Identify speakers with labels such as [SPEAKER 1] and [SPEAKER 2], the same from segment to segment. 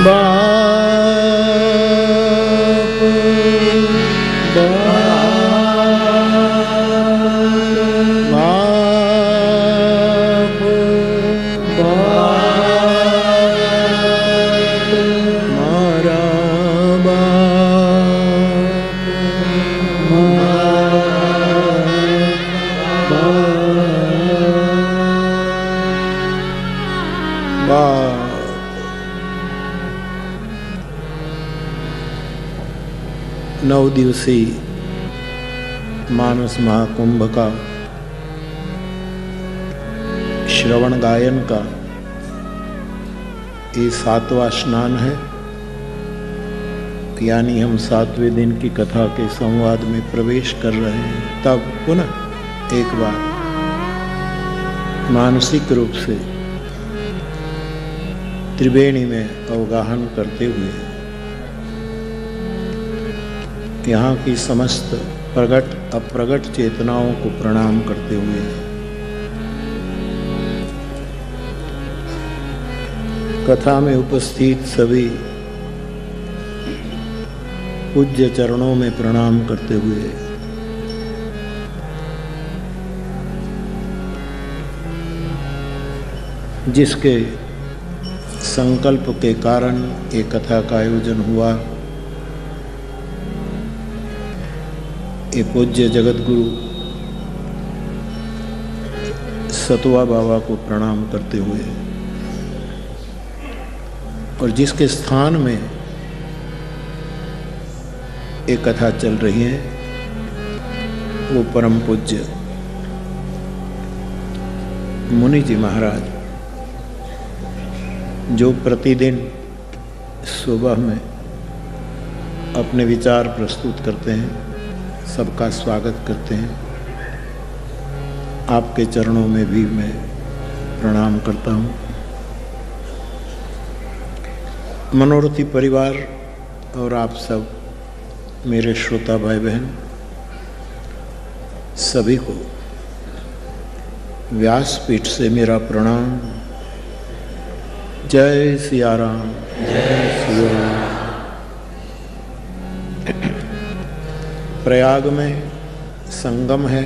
[SPEAKER 1] 9 दिवसीय मानस महाकुंभ का श्रवण गायन का ये 7वां स्नान है, यानी हम 7वें दिन की कथा के संवाद में प्रवेश कर रहे हैं। तब पुनः एक बार मानसिक रूप से त्रिवेणी में अवगाहन करते हुए यहाँ की समस्त प्रगट अप्रगट चेतनाओं को प्रणाम करते हुए कथा में उपस्थित सभी पूज्य चरणों में प्रणाम करते हुए जिसके संकल्प के कारण ये कथा का आयोजन हुआ, ये पूज्य जगत गुरु सतुआ बाबा को प्रणाम करते हुए और जिसके स्थान में ये कथा चल रही है वो परम पूज्य मुनि जी महाराज, जो प्रतिदिन सुबह में अपने विचार प्रस्तुत करते हैं, सबका स्वागत करते हैं। आपके चरणों में भी मैं प्रणाम करता हूँ। मनोरथी परिवार और आप सब मेरे श्रोता भाई बहन सभी को व्यासपीठ से मेरा प्रणाम। जय सिया राम, जय सिया राम। प्रयाग में संगम है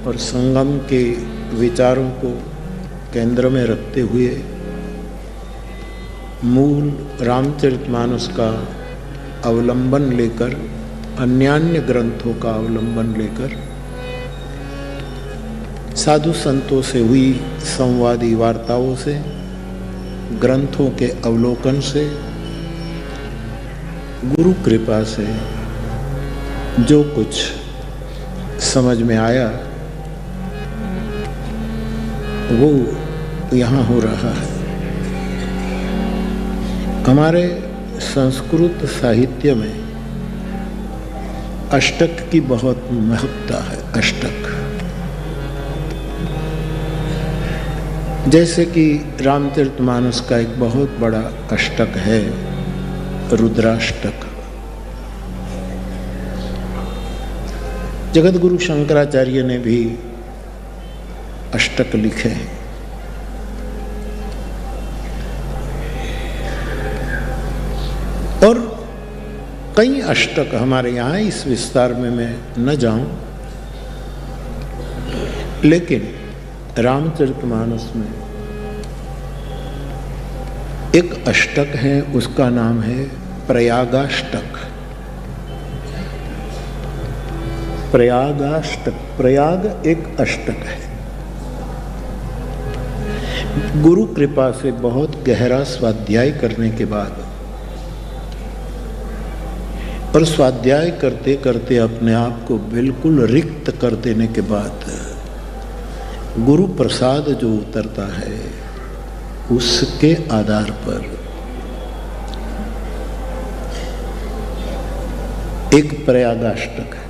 [SPEAKER 1] और संगम के विचारों को केंद्र में रखते हुए मूल रामचरितमानस का अवलंबन लेकर, अन्यान्य ग्रंथों का अवलंबन लेकर, साधु संतों से हुई संवादी वार्ताओं से, ग्रंथों के अवलोकन से, गुरु कृपा से जो कुछ समझ में आया वो यहाँ हो रहा है। हमारे संस्कृत साहित्य में अष्टक की बहुत महत्ता है। अष्टक जैसे कि रामचरितमानस का एक बहुत बड़ा अष्टक है रुद्राष्टक। जगत गुरु शंकराचार्य ने भी अष्टक लिखे हैं। और कई अष्टक हमारे यहाँ, इस विस्तार में मैं न जाऊं, लेकिन रामचरितमानस में एक अष्टक है, उसका नाम है प्रयागाष्टक। प्रयागाष्टक, प्रयाग एक अष्टक है। गुरु कृपा से बहुत गहरा स्वाध्याय करने के बाद और स्वाध्याय करते करते अपने आप को बिल्कुल रिक्त कर देने के बाद गुरु प्रसाद जो उतरता है, उसके आधार पर एक प्रयागाष्टक है।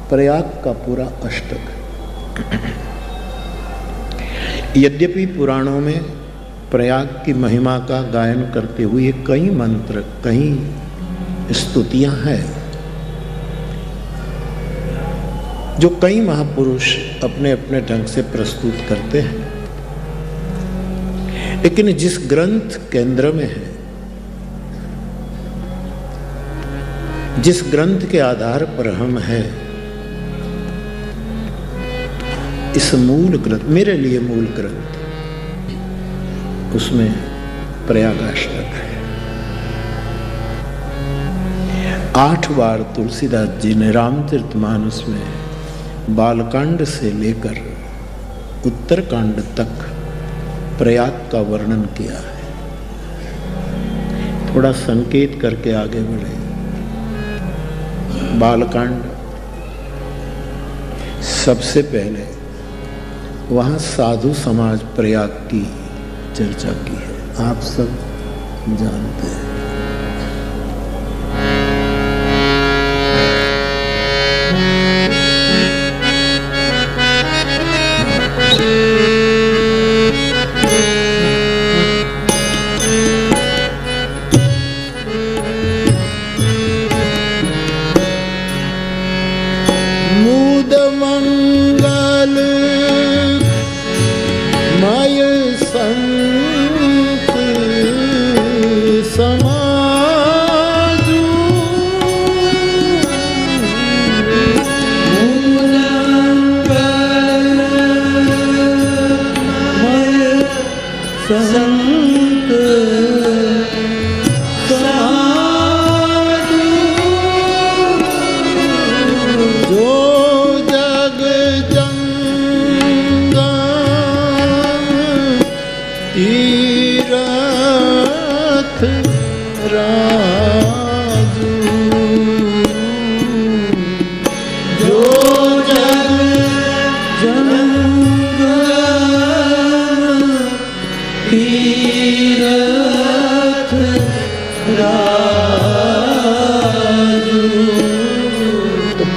[SPEAKER 1] प्रयाग का पूरा अष्टक। यद्यपि पुराणों में प्रयाग की महिमा का गायन करते हुए कई मंत्र, कई स्तुतियां हैं जो कई महापुरुष अपने अपने ढंग से प्रस्तुत करते हैं, लेकिन जिस ग्रंथ केंद्र में है, जिस ग्रंथ के आधार पर हम हैं, इस मूल ग्रंथ, मेरे लिए मूल ग्रंथ, उसमें प्रयागाष्टक है। 8 बार तुलसीदास जी ने रामचरितमानस में बालकांड से लेकर उत्तरकांड तक प्रयाग का वर्णन किया है। थोड़ा संकेत करके आगे बढ़े। बालकांड सबसे पहले वहाँ साधु समाज प्रयाग की चर्चा की है, आप सब जानते हैं।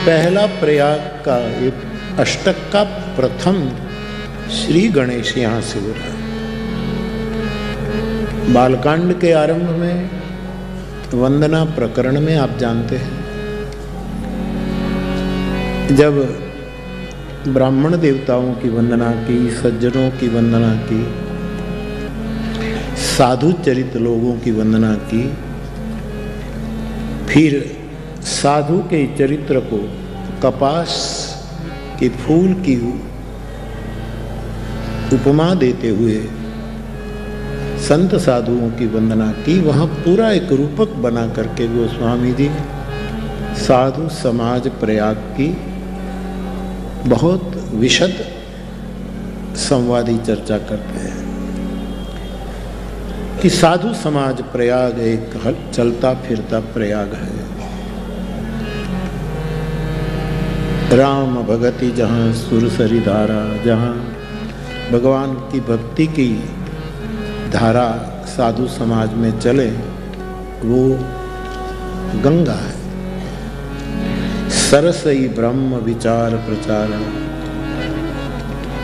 [SPEAKER 1] पहला प्रयाग का एक अष्टक का प्रथम श्री गणेश यहां से हो रहा है। बालकांड के आरंभ में वंदना प्रकरण में आप जानते हैं, जब ब्राह्मण देवताओं की वंदना की, सज्जनों की वंदना की, साधु चरित लोगों की वंदना की, फिर साधु के चरित्र को कपास के फूल की उपमा देते हुए संत साधुओं की वंदना की, वहाँ पूरा एक रूपक बना करके गोस्वामी जी साधु समाज प्रयाग की बहुत विशद संवादी चर्चा करते हैं कि साधु समाज प्रयाग एक चलता फिरता प्रयाग है। राम भगति जहाँ सुरसरी धारा, जहाँ भगवान की भक्ति की धारा साधु समाज में चले, वो गंगा है। सरसई ब्रह्म विचार प्रचार,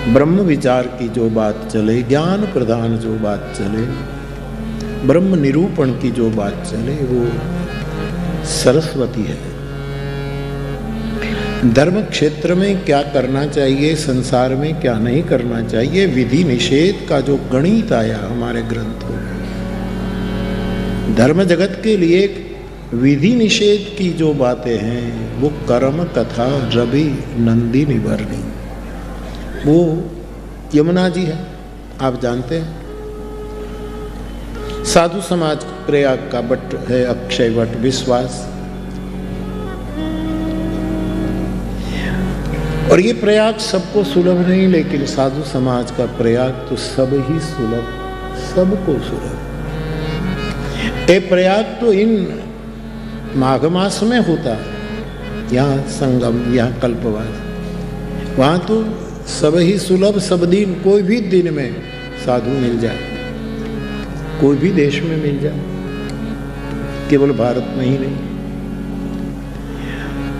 [SPEAKER 1] ब्रह्म विचार की जो बात चले, ज्ञान प्रदान जो बात चले, ब्रह्म निरूपण की जो बात चले, वो सरस्वती है। धर्म क्षेत्र में क्या करना चाहिए, संसार में क्या नहीं करना चाहिए, विधि निषेध का जो गणित आया हमारे ग्रंथों में, धर्म जगत के लिए विधि निषेध की जो बातें हैं, वो कर्म कथा रवि नंदिनी वर्णी, वो यमुना जी है, आप जानते हैं। साधु समाज प्रयाग का बट है अक्षय वट विश्वास, और ये प्रयाग सबको सुलभ नहीं, लेकिन साधु समाज का प्रयाग तो सब ही सुलभ, सबको सुलभ। ये प्रयाग तो इन माघ मास में होता है, यहाँ संगम, यहाँ कल्पवास, वहाँ तो सब ही सुलभ, सब दिन, कोई भी दिन में साधु मिल जाए, कोई भी देश में मिल जाए, केवल भारत में ही नहीं।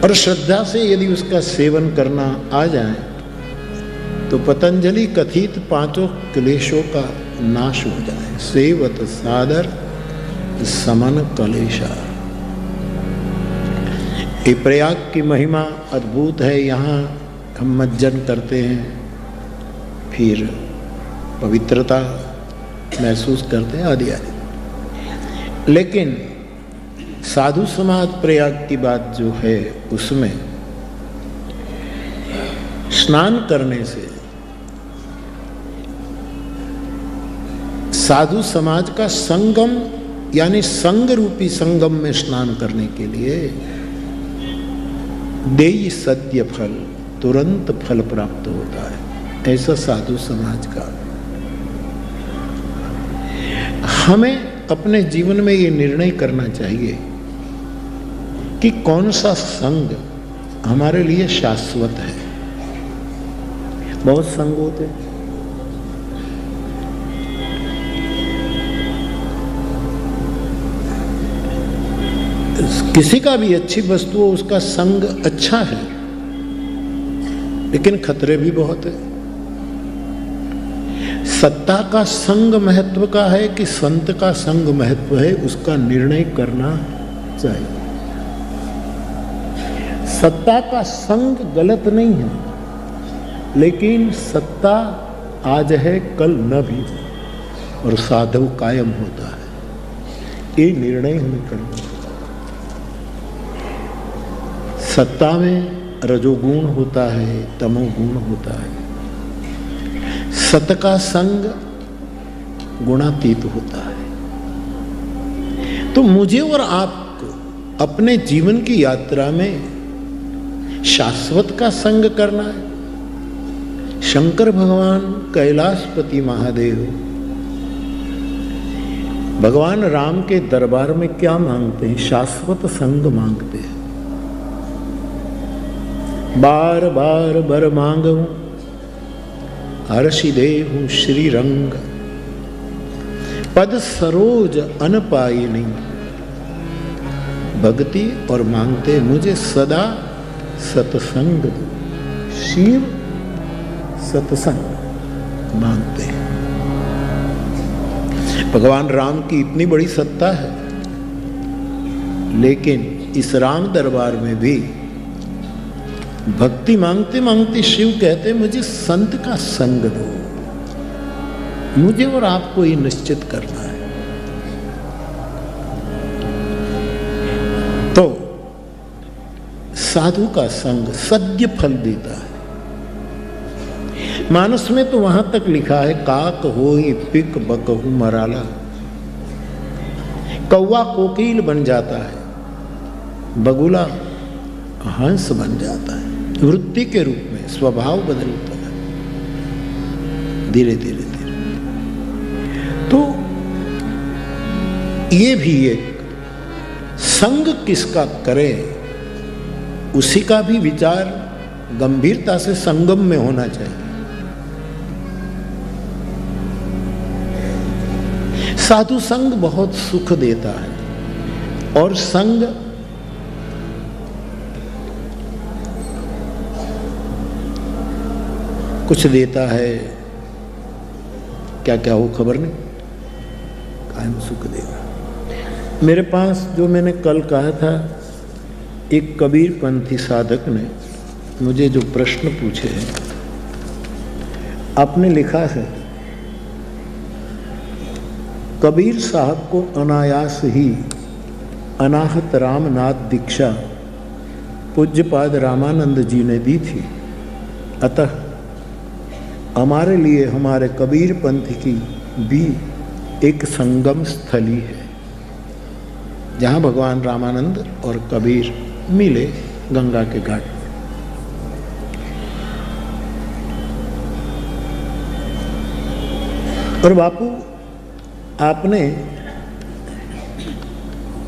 [SPEAKER 1] और श्रद्धा से यदि उसका सेवन करना आ जाए तो पतंजलि कथित 5 क्लेशों का नाश हो जाए। सेवत सादर समन कलेशा, ये प्रयाग की महिमा अद्भुत है। यहाँ हम मज्जन करते हैं, फिर पवित्रता महसूस करते हैं आदि आदि। लेकिन साधु समाज प्रयाग की बात जो है उसमें स्नान करने से साधु समाज का संगम यानी संग रूपी संगम में स्नान करने के लिए देई सद्य फल, तुरंत फल प्राप्त होता है। ऐसा साधु समाज का हमें अपने जीवन में ये निर्णय करना चाहिए कि कौन सा संग हमारे लिए शाश्वत है। बहुत संग होते हैं, किसी का भी अच्छी वस्तु हो उसका संग अच्छा है, लेकिन खतरे भी बहुत है। सत्ता का संग महत्व का है कि संत का संग महत्व है, उसका निर्णय करना चाहिए। सत्ता का संग गलत नहीं है, लेकिन सत्ता आज है कल न भी हो और साधु कायम होता है। ये निर्णय हमें करना है। सत्ता में रजोगुण होता है, तमोगुण होता है। सत का संग गुणातीत होता है। तो मुझे और आपको अपने जीवन की यात्रा में शाश्वत का संग करना है। शंकर भगवान कैलाशपति महादेव भगवान राम के दरबार में क्या मांगते हैं? शाश्वत संग मांगते हैं। बार बार बर मांगू हर्षि देहु श्री रंग, पद सरोज अन पायिनी। भक्ति और मांगते मुझे सदा सत्संग दो। शिव सत्संग मांगते हैं। भगवान राम की इतनी बड़ी सत्ता है, लेकिन इस राम दरबार में भी भक्ति मांगते मांगते शिव कहते मुझे संत का संग दो। मुझे और आपको ये निश्चित करना है। तो साधु का संग सद्य फल देता है। मानस में तो वहां तक लिखा है, काक होई पिक बकहु मराला। कौवा कोकिल बन जाता है, बगुला हंस बन जाता है। वृत्ति के रूप में स्वभाव बदलता है धीरे धीरे धीरे। तो ये भी एक संग किसका करे उसी का भी विचार गंभीरता से संगम में होना चाहिए। साधु संग बहुत सुख देता है और संग कुछ देता है, क्या क्या हो खबर नहीं, कायम सुख देगा। मेरे पास जो मैंने कल कहा था, एक कबीर पंथी साधक ने मुझे जो प्रश्न पूछे हैं, आपने लिखा है कबीर साहब को अनायास ही अनाहत रामनाथ दीक्षा पूज्यपाद रामानंद जी ने दी थी। अतः हमारे लिए हमारे कबीर पंथ की भी एक संगम स्थली है, जहाँ भगवान रामानंद और कबीर मिले गंगा के घाट में। और बापू, आपने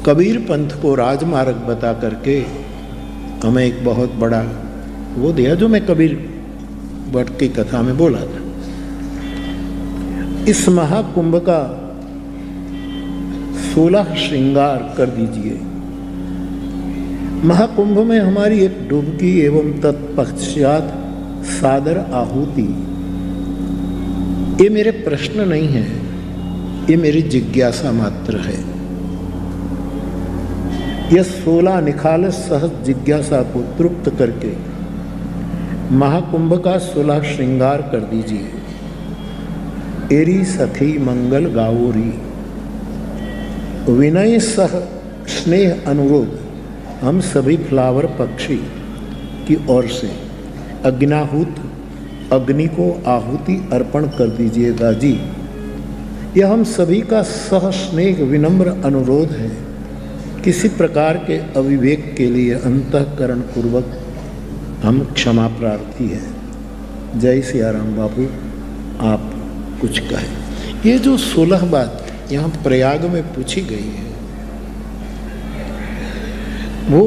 [SPEAKER 1] कबीर पंथ को राजमार्ग बता करके हमें एक बहुत बड़ा वो दिया, जो मैं कबीर वट की कथा में बोला था। इस महाकुंभ का 16 श्रृंगार कर दीजिए। महाकुंभ में हमारी एक डुबकी एवं तत्पश्चात सादर आहुति, ये मेरे प्रश्न नहीं है, ये मेरी जिज्ञासा मात्र है। यह 16 निखालस सहज जिज्ञासा को तृप्त करके महाकुंभ का 16 श्रृंगार कर दीजिए। एरी सखी मंगल गाओरी, विनय सह स्नेह अनुरोध हम सभी फ्लावर पक्षी की ओर से अग्नाहुत अग्नि को आहुति अर्पण कर दीजिएगा जी। यह हम सभी का सह स्नेह विनम्र अनुरोध है। किसी प्रकार के अविवेक के लिए अंतःकरण पूर्वक हम क्षमा प्रार्थी हैं। जय सियाराम बाबू, आप कुछ कहें। ये जो 16 बात यहाँ प्रयाग में पूछी गई है, वो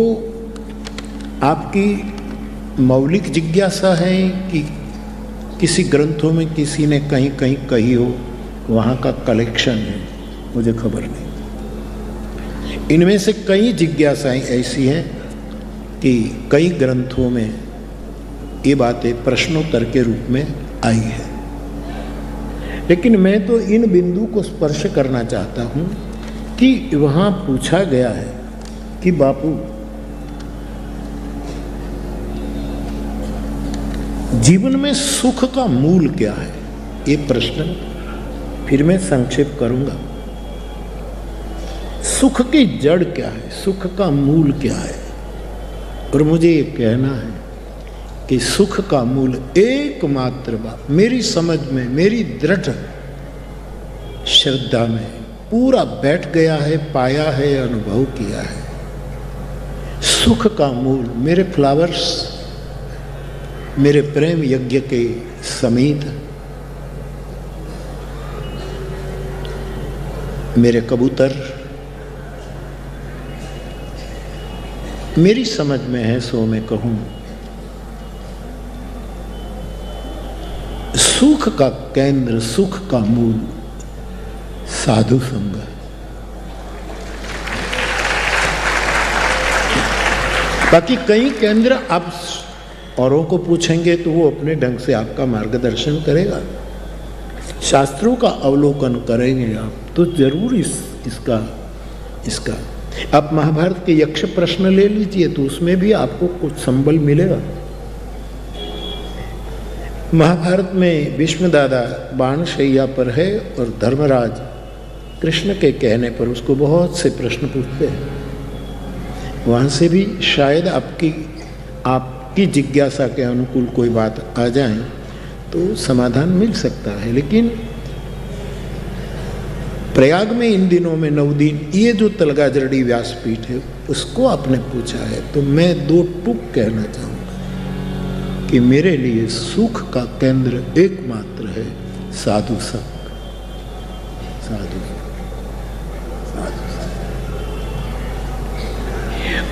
[SPEAKER 1] आपकी मौलिक जिज्ञासा है कि किसी ग्रंथों में किसी ने कहीं कहीं कही हो, वहाँ का कलेक्शन है, मुझे खबर नहीं। इनमें से कई जिज्ञासाएं ऐसी हैं कि कई ग्रंथों में ये बातें प्रश्नोत्तर के रूप में आई है, लेकिन मैं तो इन बिंदु को स्पर्श करना चाहता हूँ कि वहाँ पूछा गया है कि बापू, जीवन में सुख का मूल क्या है? ये प्रश्न फिर मैं संक्षेप करूंगा। सुख की जड़ क्या है, सुख का मूल क्या है? और मुझे ये कहना है कि सुख का मूल एकमात्र बात मेरी समझ में, मेरी दृढ़ श्रद्धा में पूरा बैठ गया है, पाया है, अनुभव किया है। सुख का मूल मेरे फ्लावर्स, मेरे प्रेम यज्ञ के समीत, मेरे कबूतर, मेरी समझ में है सो मैं कहूं, सुख का केंद्र, सुख का मूल साधु संग है। बाकी कई केंद्र आप औरों को पूछेंगे तो वो अपने ढंग से आपका मार्गदर्शन करेगा, शास्त्रों का अवलोकन करेंगे आप तो जरूर इसका आप महाभारत के यक्ष प्रश्न ले लीजिए तो उसमें भी आपको कुछ संबल मिलेगा। महाभारत में भीष्म दादा बाण शैया पर है और धर्मराज कृष्ण के कहने पर उसको बहुत से प्रश्न पूछते हैं। वहाँ से भी शायद आपकी जिज्ञासा के अनुकूल कोई बात आ जाए तो समाधान मिल सकता है। लेकिन प्रयाग में इन दिनों में 9 दिन ये जो तलगाजरड़ी व्यासपीठ है उसको आपने पूछा है, तो मैं 2 टूक कहना चाहूँगा कि मेरे लिए सुख का केंद्र एकमात्र है साधु संग। साधु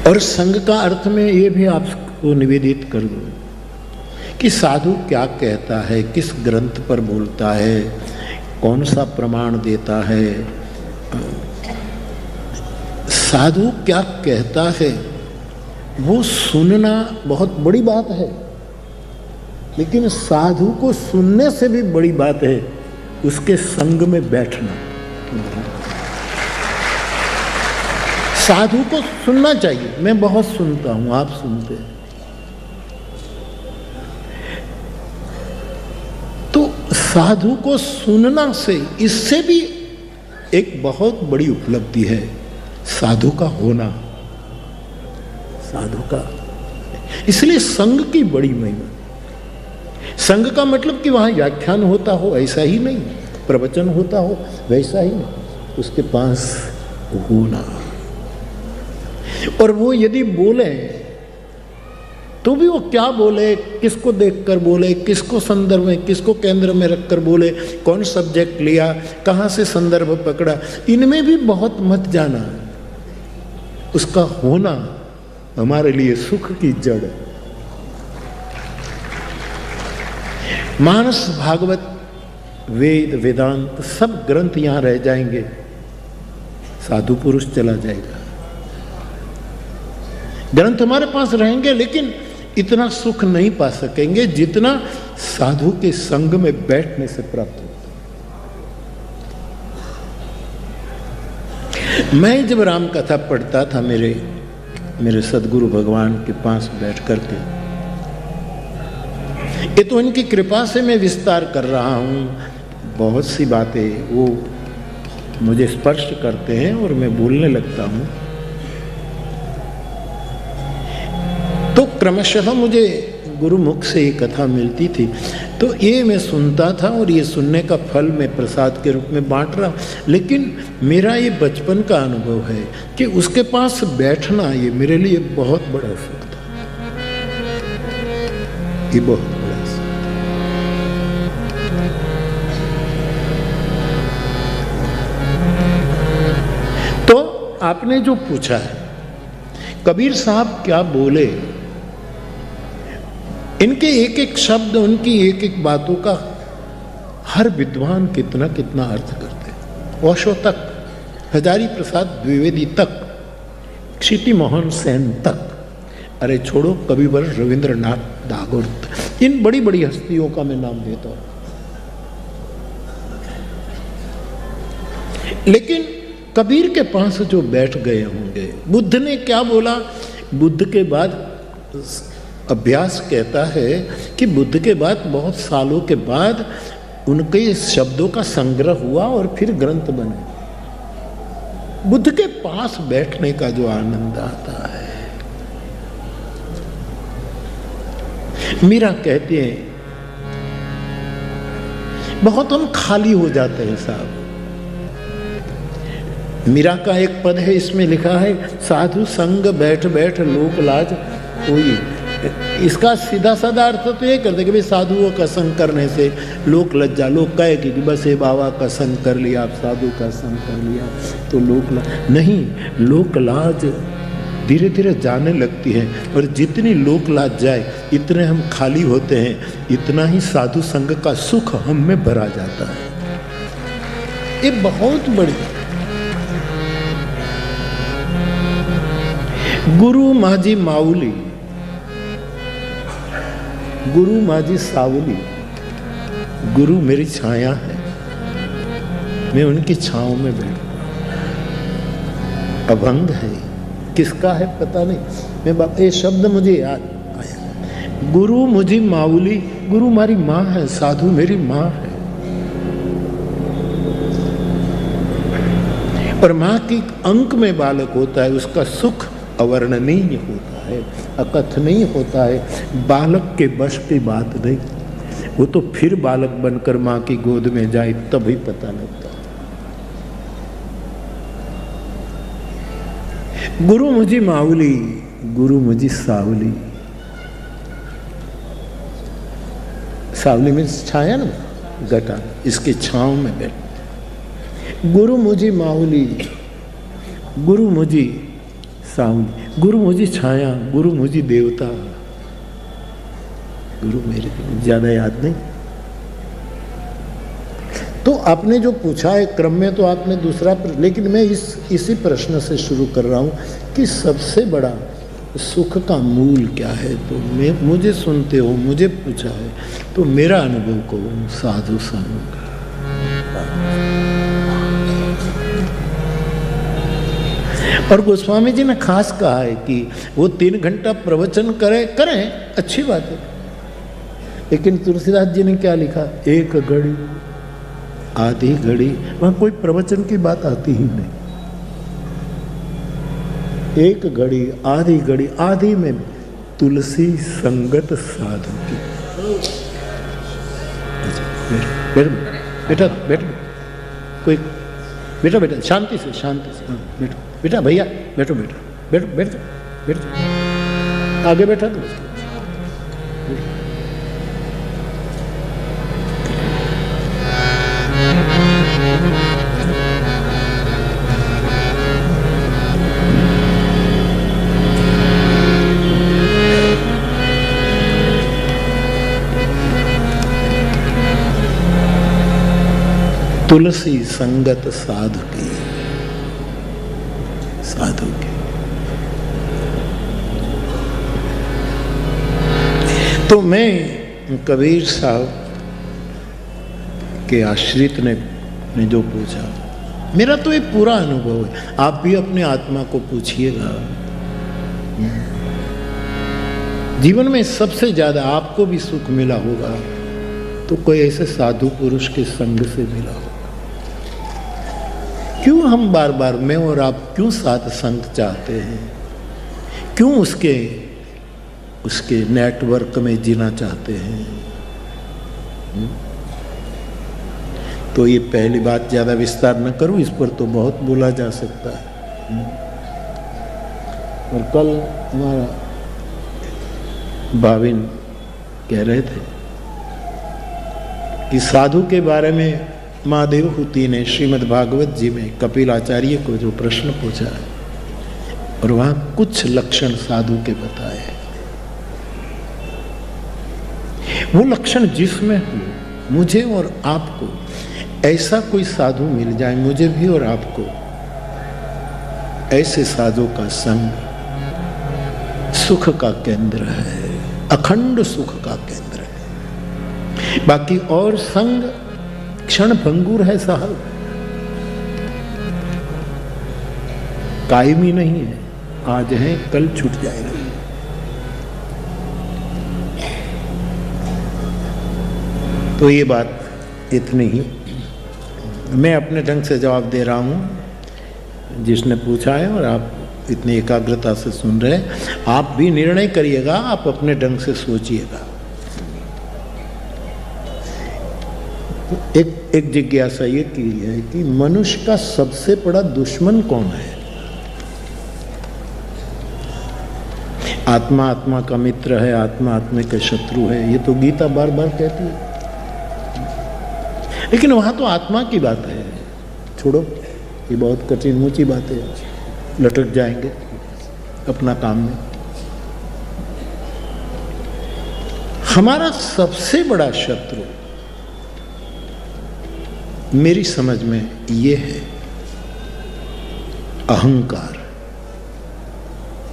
[SPEAKER 1] और संग का अर्थ में ये भी आपको निवेदित कर दूं कि साधु क्या कहता है, किस ग्रंथ पर बोलता है, कौन सा प्रमाण देता है। साधु क्या कहता है वो सुनना बहुत बड़ी बात है, लेकिन साधु को सुनने से भी बड़ी बात है उसके संग में बैठना। साधु को सुनना चाहिए, मैं बहुत सुनता हूं, आप सुनते हैं, तो साधु को सुनना से इससे भी एक बहुत बड़ी उपलब्धि है साधु का होना, साधु का। इसलिए संग की बड़ी महिमा। संग का मतलब कि वहां व्याख्यान होता हो ऐसा ही नहीं, प्रवचन होता हो वैसा ही नहीं, उसके पास होना। और वो यदि बोले तो भी वो क्या बोले, किसको देखकर बोले, किसको संदर्भ में, किसको केंद्र में रखकर बोले, कौन सब्जेक्ट लिया, कहाँ से संदर्भ पकड़ा, इनमें भी बहुत मत जाना। उसका होना हमारे लिए सुख की जड़ है। मानस, भागवत, वेद, वेदांत सब ग्रंथ यहां रह जाएंगे, साधु पुरुष चला जाएगा। ग्रंथ हमारे पास रहेंगे लेकिन इतना सुख नहीं पा सकेंगे जितना साधु के संग में बैठने से प्राप्त होता है। मैं जब राम कथा पढ़ता था मेरे सदगुरु भगवान के पास बैठ करके, ये तो इनकी कृपा से मैं विस्तार कर रहा हूं, बहुत सी बातें वो मुझे स्पर्श करते हैं और मैं बोलने लगता हूँ। तो क्रमशः मुझे गुरुमुख से ये कथा मिलती थी, तो ये मैं सुनता था और ये सुनने का फल मैं प्रसाद के रूप में बांट रहा। लेकिन मेरा ये बचपन का अनुभव है कि उसके पास बैठना ये मेरे लिए बहुत बड़ा सुख था, ये बहुत बड़ा सुख। तो आपने जो पूछा है कबीर साहब क्या बोले, इनके एक एक शब्द, उनकी एक एक बातों का हर विद्वान कितना कितना अर्थ करते हैं। ओशो तक, हजारी प्रसाद द्विवेदी तक, क्षिति मोहन सेन तक, अरे छोड़ो कविवर रविंद्रनाथ टैगोर, इन बड़ी बड़ी हस्तियों का मैं नाम देता हूं। लेकिन कबीर के पास जो बैठ गए होंगे, बुद्ध ने क्या बोला, बुद्ध के बाद अभ्यास कहता है कि बुद्ध के बाद बहुत सालों के बाद उनके शब्दों का संग्रह हुआ और फिर ग्रंथ बने। बुद्ध के पास बैठने का जो आनंद आता है, मीरा कहते हैं बहुत हम खाली हो जाते हैं साहब। मीरा का एक पद है, इसमें लिखा है साधु संग बैठ बैठ लोक लाज कोई। इसका सीधा साधा अर्थ तो ये करते कि भाई साधुओं का संग करने से लोक लज्जा, लोग कहे कि बस ये बाबा का संग कर लिया, आप साधु का संग कर लिया तो लोक लाज नहीं, लोक लाज धीरे धीरे जाने लगती है। और जितनी लोक लाज जाए इतने हम खाली होते हैं, इतना ही साधु संग का सुख हम में भरा जाता है। ये बहुत बड़ी गुरु माझी माऊली, गुरु माझी सावली, गुरु मेरी छाया है, मैं उनकी छांव में बैठता हूं। अभंग है, किसका है पता नहीं, मैं ये शब्द मुझे याद आया। गुरु मुझी माऊली, गुरु हमारी माँ है, साधु मेरी माँ है। और माँ की अंक में बालक होता है, उसका सुख अवर्णनीय होता है, अकथनीय होता है, बालक के बश की बात नहीं। वो तो फिर बालक बनकर माँ की गोद में जाए तभी पता लगता है। गुरु मुझी माऊली, गुरु मुझी सावली, सावली में छाया ना, गटा, इसके छांव में बैठ। गुरु मुझी माऊली, गुरु मुझी सावली, गुरु मुझी छाया, गुरु मुझी देवता, गुरु मेरे, ज्यादा याद नहीं। तो आपने जो पूछा है क्रम में, तो आपने दूसरा, लेकिन मैं इसी प्रश्न से शुरू कर रहा हूं कि सबसे बड़ा सुख का मूल क्या है। तो मुझे सुनते हो, मुझे पूछा है, तो मेरा अनुभव को साधु संग। और गोस्वामी जी ने खास कहा है कि वो 3 घंटा प्रवचन करें अच्छी बात है, लेकिन तुलसीदास जी ने क्या लिखा, 1 घड़ी आधी घड़ी, वहां कोई प्रवचन की बात आती ही नहीं। 1 घड़ी आधी घड़ी, आधी में तुलसी संगत साधु की। बेटा बेटा कोई बेटा बेटा शांति से हाँ, बेटा बेटा भैया बैठो बेटा, बैठो बैठो बैठो, आगे बैठा तो तुलसी संगत साधु की, साधु की। तो मैं कबीर साहब के आश्रित ने जो पूछा, मेरा तो एक पूरा अनुभव है, आप भी अपने आत्मा को पूछिएगा। जीवन में सबसे ज्यादा आपको भी सुख मिला होगा तो कोई ऐसे साधु पुरुष के संग से मिला हो। क्यों हम बार बार मैं और आप क्यों साथ संग चाहते हैं? क्यों उसके नेटवर्क में जीना चाहते हैं? तो ये पहली बात, ज्यादा विस्तार न करूं, इस पर तो बहुत बोला जा सकता है। और कल हमारा भाविन कह रहे थे कि साधु के बारे में महादेव हूति ने श्रीमद् भागवत जी में कपिल आचार्य को जो प्रश्न पूछा है, और वहां कुछ लक्षण साधु के बताए हैं। वो लक्षण जिसमें हो, मुझे और आपको ऐसा कोई साधु मिल जाए, मुझे भी और आपको, ऐसे साधु का संग सुख का केंद्र है, अखंड सुख का केंद्र है। बाकी और संग क्षण भंगुर है साहब, कायमी नहीं है, आज है कल छूट जाएगा। तो ये बात इतनी ही, मैं अपने ढंग से जवाब दे रहा हूं जिसने पूछा है, और आप इतनी एकाग्रता से सुन रहे हैं। आप भी निर्णय करिएगा, आप अपने ढंग से सोचिएगा। एक जिज्ञासा ये की है कि मनुष्य का सबसे बड़ा दुश्मन कौन है? आत्मा आत्मा का मित्र है, आत्मा आत्मा का शत्रु है, ये तो गीता बार बार कहती है। लेकिन वहां तो आत्मा की बात है, छोड़ो, ये बहुत कठिन ऊंची बात है, लटक जाएंगे अपना काम में। हमारा सबसे बड़ा शत्रु मेरी समझ में ये है अहंकार।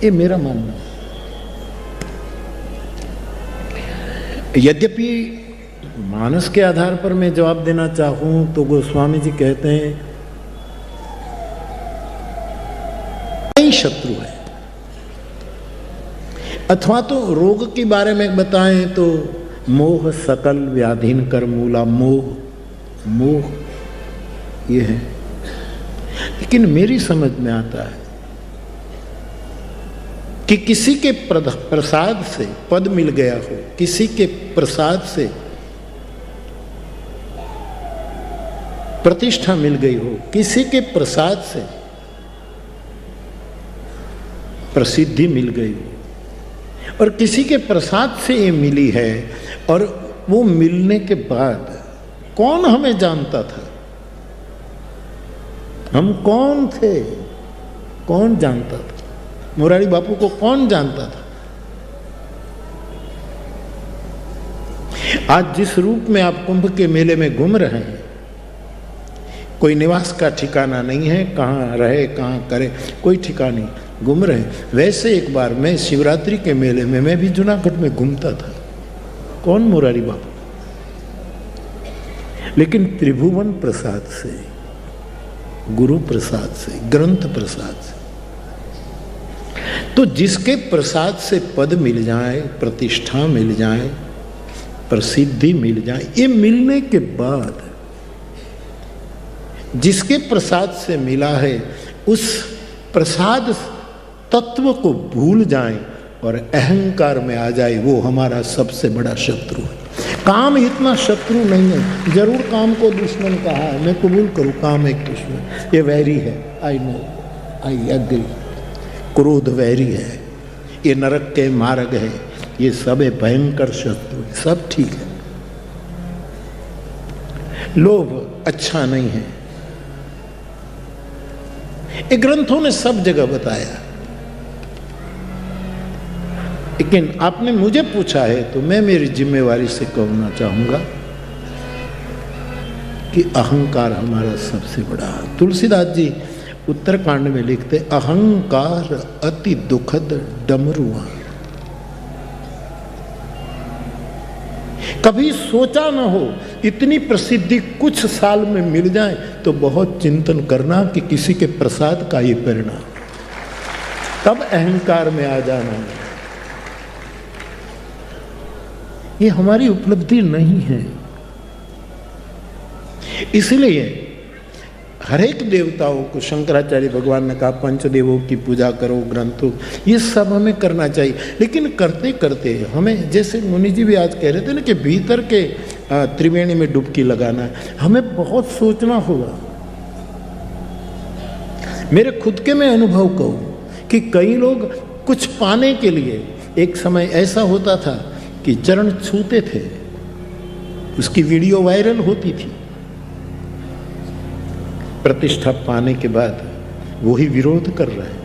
[SPEAKER 1] ये मेरा मानना है। यद्यपि मानस के आधार पर मैं जवाब देना चाहूं तो गोस्वामी जी कहते हैं कई शत्रु है, अथवा तो रोग के बारे में बताएं तो मोह सकल व्याधीन कर मूला, मोह ये है। लेकिन मेरी समझ में आता है कि किसी के प्रसाद से पद मिल गया हो, किसी के प्रसाद से प्रतिष्ठा मिल गई हो, किसी के प्रसाद से प्रसिद्धि मिल गई हो, और किसी के प्रसाद से ये मिली है, और वो मिलने के बाद कौन हमें जानता था? हम कौन थे? कौन जानता था? मुरारी बापू को कौन जानता था? आज जिस रूप में आप कुंभ के मेले में घूम रहे हैं, कोई निवास का ठिकाना नहीं है, कहाँ रहे कहाँ करे कोई ठिकाना नहीं, घूम रहे। वैसे एक बार मैं शिवरात्रि के मेले में मैं भी जूनागढ़ में घूमता था। कौन? मुरारी बापू। लेकिन त्रिभुवन प्रसाद से, गुरु प्रसाद से, ग्रंथ प्रसाद से, तो जिसके प्रसाद से पद मिल जाए, प्रतिष्ठा मिल जाए, प्रसिद्धि मिल जाए, ये मिलने के बाद जिसके प्रसाद से मिला है उस प्रसाद तत्व को भूल जाएं और अहंकार में आ जाए, वो हमारा सबसे बड़ा शत्रु है। काम इतना शत्रु नहीं है, जरूर काम को दुश्मन कहा है, मैं कबूल करूं, काम एक दुश्मन, ये वैरी है, आई नो, आई एग्री। क्रोध वैरी है, ये नरक के मार्ग है, ये सब भयंकर शत्रु है, सब ठीक है। लोभ अच्छा नहीं है, ये ग्रंथों ने सब जगह बताया। लेकिन आपने मुझे पूछा है तो मैं मेरी जिम्मेवारी से कहना चाहूंगा कि अहंकार हमारा सबसे बड़ा। तुलसीदास जी उत्तरकांड में लिखते, अहंकार अति दुखद डमरुआ। कभी सोचा न हो इतनी प्रसिद्धि कुछ साल में मिल जाए तो बहुत चिंतन करना कि किसी के प्रसाद का ये परिणाम, तब अहंकार में आ जाना। ये हमारी उपलब्धि नहीं है, इसलिए हर एक देवताओं को शंकराचार्य भगवान ने कहा पंचदेवों की पूजा करो, ग्रंथों, ये सब हमें करना चाहिए। लेकिन करते करते हमें, जैसे मुनि जी भी आज कह रहे थे ना कि भीतर के त्रिवेणी में डुबकी लगाना है, हमें बहुत सोचना होगा। मेरे खुद के मैं अनुभव कहूँ कि कई लोग कुछ पाने के लिए, एक समय ऐसा होता था कि चरण छूते थे, उसकी वीडियो वायरल होती थी, प्रतिष्ठा पाने के बाद वो ही विरोध कर रहा है।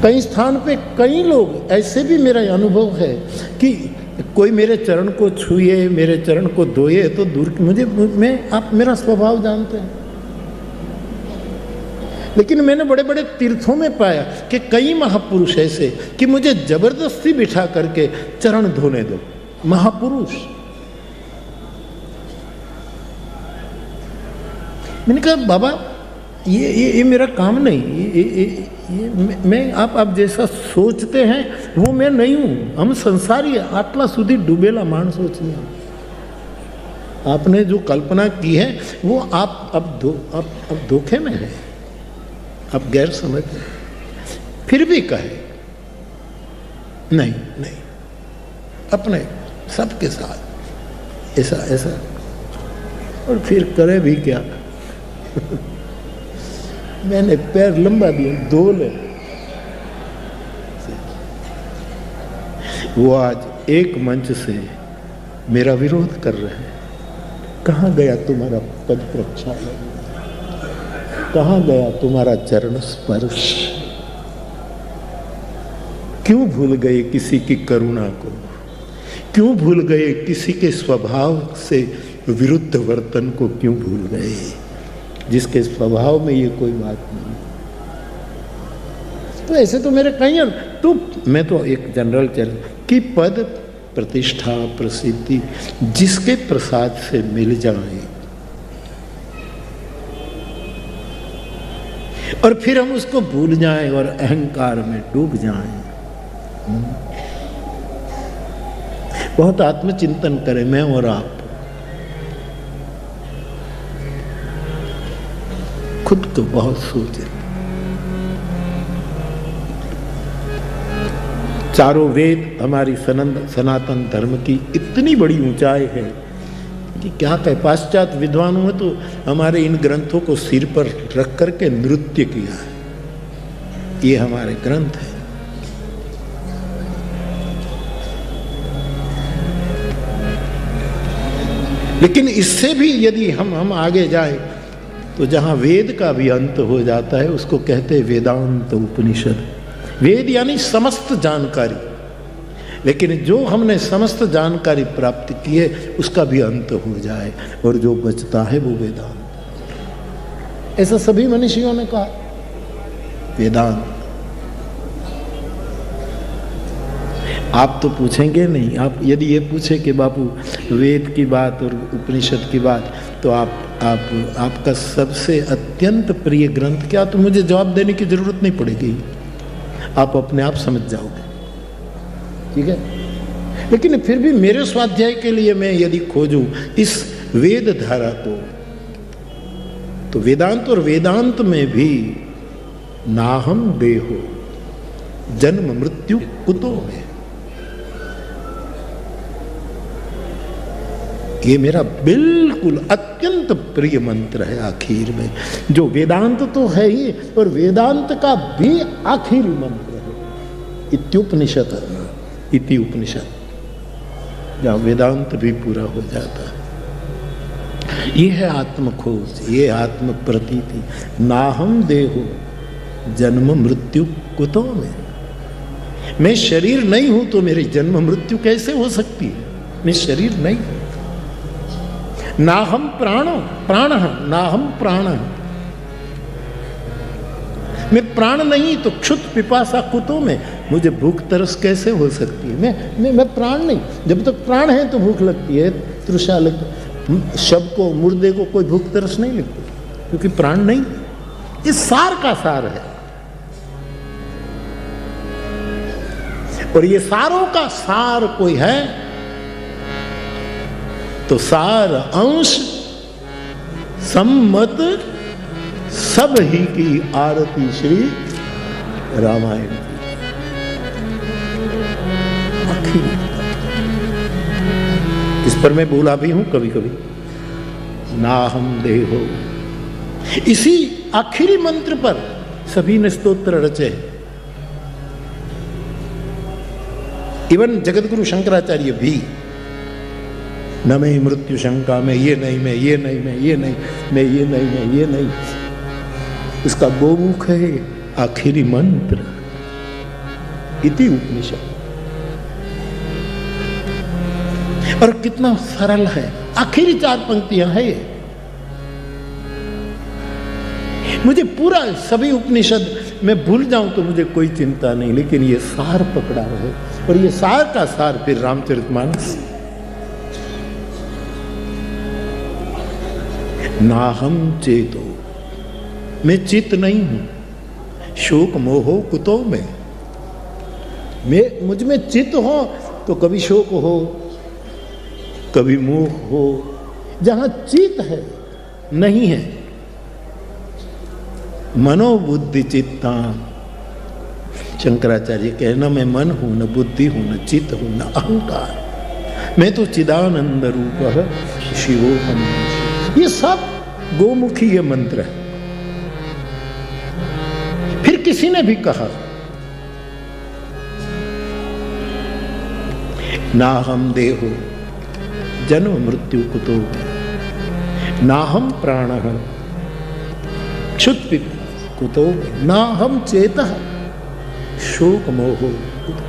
[SPEAKER 1] कई स्थान पे कई लोग ऐसे भी मेरा अनुभव है कि कोई मेरे चरण को छुए, मेरे चरण को धोए तो दूर, आप मेरा स्वभाव जानते हैं। लेकिन मैंने बड़े बड़े तीर्थों में पाया कि कई महापुरुष ऐसे कि मुझे जबरदस्ती बिठा करके चरण धोने दो, महापुरुष। मैंने कहा बाबा ये मेरा काम नहीं, मैं आप जैसा सोचते हैं वो मैं नहीं हूँ। हम संसारी आटला सुधी डूबेला मानस सोचनी। आपने जो कल्पना की है वो आप अब धोखे में है, आप गैर समझ। फिर भी कहे नहीं नहीं, अपने सबके साथ ऐसा, और फिर करे भी क्या। मैंने पैर लंबा दिया, दो ले। वो आज एक मंच से मेरा विरोध कर रहे हैं। कहाँ गया तुम्हारा पद प्रक्षालन, कहाँ गया तुम्हारा चरण स्पर्श? क्यों भूल गए किसी की करुणा को? क्यों भूल गए किसी के स्वभाव से विरुद्ध वर्तन को? क्यों भूल गए जिसके स्वभाव में ये कोई बात नहीं? तो ऐसे तो मेरे कई, तो मैं तो एक जनरल चल कि पद प्रतिष्ठा प्रसिद्धि जिसके प्रसाद से मिल जाए और फिर हम उसको भूल जाएं और अहंकार में डूब जाएं। बहुत आत्मचिंतन करें, मैं और आप खुद को बहुत सोचें। चारों वेद हमारी सनातन धर्म की इतनी बड़ी ऊंचाई है कि क्या कहे। पाश्चात्य विद्वानों ने तो हमारे इन ग्रंथों को सिर पर रख करके नृत्य किया है। ये हमारे ग्रंथ है। लेकिन इससे भी यदि हम आगे जाए तो जहां वेद का भी अंत हो जाता है उसको कहते हैं वेदांत उपनिषद। वेद यानी समस्त जानकारी, लेकिन जो हमने समस्त जानकारी प्राप्त की है उसका भी अंत हो जाए और जो बचता है वो वेदांत। ऐसा सभी मनीषियों ने कहा, वेदांत। आप तो पूछेंगे नहीं। आप यदि ये पूछे कि बापू वेद की बात और उपनिषद की बात, तो आपका सबसे अत्यंत प्रिय ग्रंथ क्या, तो मुझे जवाब देने की जरूरत नहीं पड़ेगी, आप अपने आप समझ जाओगे। ठीक है। लेकिन फिर भी मेरे स्वाध्याय के लिए मैं यदि खोजूं इस वेद धारा को, तो वेदांत, और वेदांत में भी नाहम देहो जन्म मृत्यु कुतो है, ये मेरा बिल्कुल अत्यंत प्रिय मंत्र है। आखिर में जो वेदांत तो है ही, और वेदांत का भी आखिरी मंत्र है इत्युपनिषद, इति उपनिषद, जहाँ वेदांत भी पूरा हो जाता है। ये है आत्मखोज, ये आत्म प्रतीति। नाहम देहो जन्म मृत्यु कुतो में, मैं शरीर नहीं हूं तो मेरी जन्म मृत्यु कैसे हो सकती है? मैं शरीर नहीं हूं। नाहम प्राणो प्राण, नाहम प्राण, मैं प्राण नहीं तो क्षुत पिपासा कुतो में, मुझे भूख तरस कैसे हो सकती है? मैं प्राण नहीं। जब तक प्राण है तो भूख लगती है, तृषा लगती। शव को, मुर्दे को कोई भूख तरस नहीं लगती क्योंकि प्राण नहीं। ये सार का सार है, और ये सारों का सार कोई है तो सार अंश सम्मत सब ही की आरती श्री रामायण की। आखिरी इस पर मैं बोला भी हूं कभी कभी, ना हम देहो। इसी आखिरी मंत्र पर सभी ने स्तोत्र रचे। इवन जगतगुरु शंकराचार्य भी, न मैं मृत्यु शंका में, ये नहीं मैं, ये नहीं मैं, ये नहीं मैं, ये नहीं मैं, ये नहीं। इसका गोमुख है आखिरी मंत्र, इति उपनिषद। और कितना सरल है, आखिरी 4 पंक्तियां है। मुझे पूरा सभी उपनिषद मैं भूल जाऊं तो मुझे कोई चिंता नहीं, लेकिन ये सार पकड़ा है, और ये सार का सार फिर रामचरितमानस। ना हम चेतो, मैं चित नहीं हूं, शोक मोहो कुतो में। मैं मुझ में चित हो तो कभी शोक हो, कभी मोह हो। जहां चित है नहीं है, मनोबुद्धि चित्ता। शंकराचार्य कहना, मैं मन हूं, न बुद्धि हूं, न चित्त हूं, न अहंकार, मैं तो चिदानंद रूप है शिवो हम। ये सब गोमुखी ये मंत्र है। फिर किसी ने भी कहा, ना हम देहो जन्म मृत्यु कुतो, ना हम प्राण क्षुत कुतो, ना हम चेतः शोक मोहो।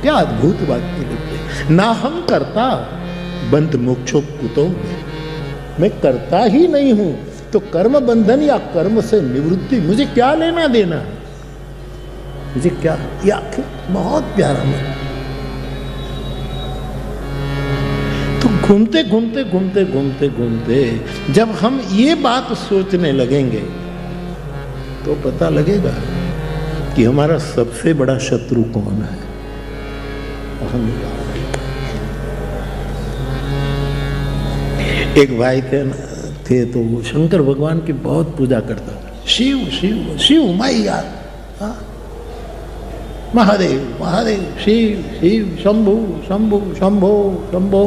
[SPEAKER 1] क्या अद्भुत वाक्य लिखते। ना हम करता बंध मोक्षो कुतो, मैं करता ही नहीं हूं तो कर्म बंधन या कर्म से निवृत्ति मुझे क्या लेना देना, मुझे क्या। ये आखिर बहुत प्यारा मन। तो घूमते घूमते घूमते घूमते घूमते जब हम ये बात सोचने लगेंगे तो पता लगेगा कि हमारा सबसे बड़ा शत्रु कौन है, अहंकार। एक भाई थे तो वो शंकर भगवान की बहुत पूजा करता था। शिव शिव शिव मैया, महादेव महादेव, शिव शिव, शंभु शंभु शंभो शंभो,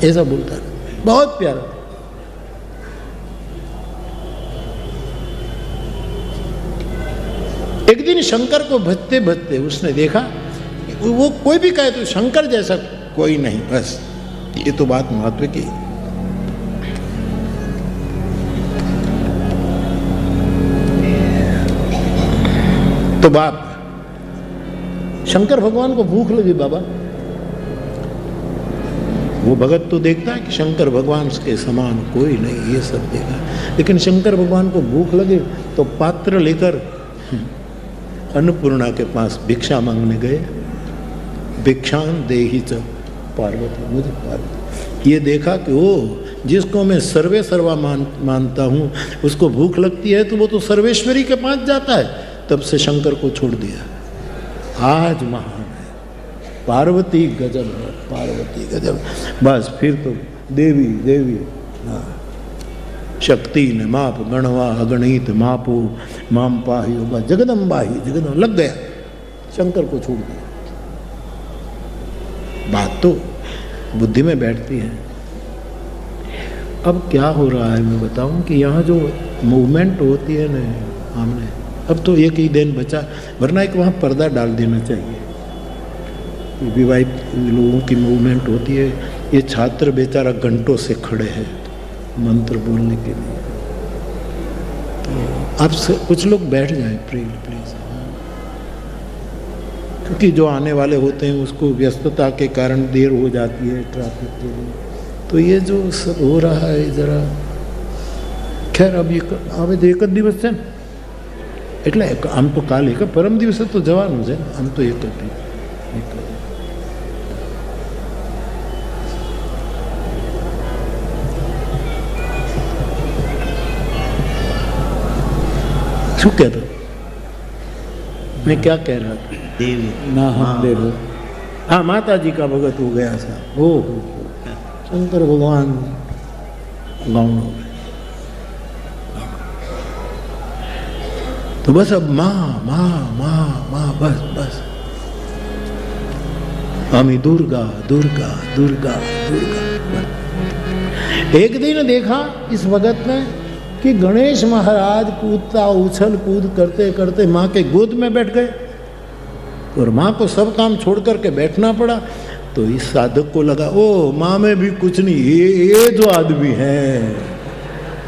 [SPEAKER 1] ऐसा बोलता था। बहुत प्यारा। एक दिन शंकर को भजते भजते उसने देखा, वो कोई भी कहे तो शंकर जैसा कोई नहीं, बस ये तो बात महत्व की। तो बाप शंकर भगवान को भूख लगी बाबा। वो भगत तो देखता है कि शंकर भगवान के समान कोई नहीं, ये सब देखा, लेकिन शंकर भगवान को भूख लगे तो पात्र लेकर अन्नपूर्णा के पास भिक्षा मांगने गए। भिक्षान देहि च पार्वती, मुझे पार्वती। ये देखा कि वो जिसको मैं सर्वे सर्वा मानता हूँ उसको भूख लगती है तो वो तो सर्वेश्वरी के पास जाता है। तब से शंकर को छोड़ दिया। आज महान है, पार्वती गजब है, पार्वती गजब। बस फिर तो देवी देवी, शक्ति ने माप गणवा अगणित मापो माम पाही, बस जगदम्बा ही जगदम्बा लग गया, शंकर को छोड़ दिया। बात तो बुद्धि में बैठती है। अब क्या हो रहा है मैं बताऊं कि यहाँ जो मूवमेंट होती है ना, हमने अब तो एक ही दिन बचा, वरना एक वहाँ पर्दा डाल देना चाहिए। विवाहित लोगों की मूवमेंट होती है, ये छात्र बेचारा घंटों से खड़े हैं मंत्र बोलने के लिए। तो आप कुछ लोग बैठ जाएं प्लीज, क्योंकि जो आने वाले होते हैं उसको व्यस्तता के कारण देर हो जाती है ट्रैफिक के लिए। तो ये जो सब हो रहा है जरा, खैर अब ये आवे तो एक दिवस है એટલે આમ તો કાલે કે પરમ દિવસે તો જવાનું છે, આમ તો એક જ શું કહેતો मैं क्या कह रहा था? देवी ना हम देव। हाँ, माता जी का भगत हो गया था। ओ शंकर भगवान गौण हो गए। तो बस अब माँ माँ माँ माँ, बस बस हमें दुर्गा दुर्गा दुर्गा दुर्गा। एक दिन देखा इस भगत ने कि गणेश महाराज कूदता उछल कूद करते करते माँ के गोद में बैठ गए और माँ को सब काम छोड़ करके बैठना पड़ा। तो इस साधक को लगा ओ माँ में भी कुछ नहीं, ये जो आदमी है,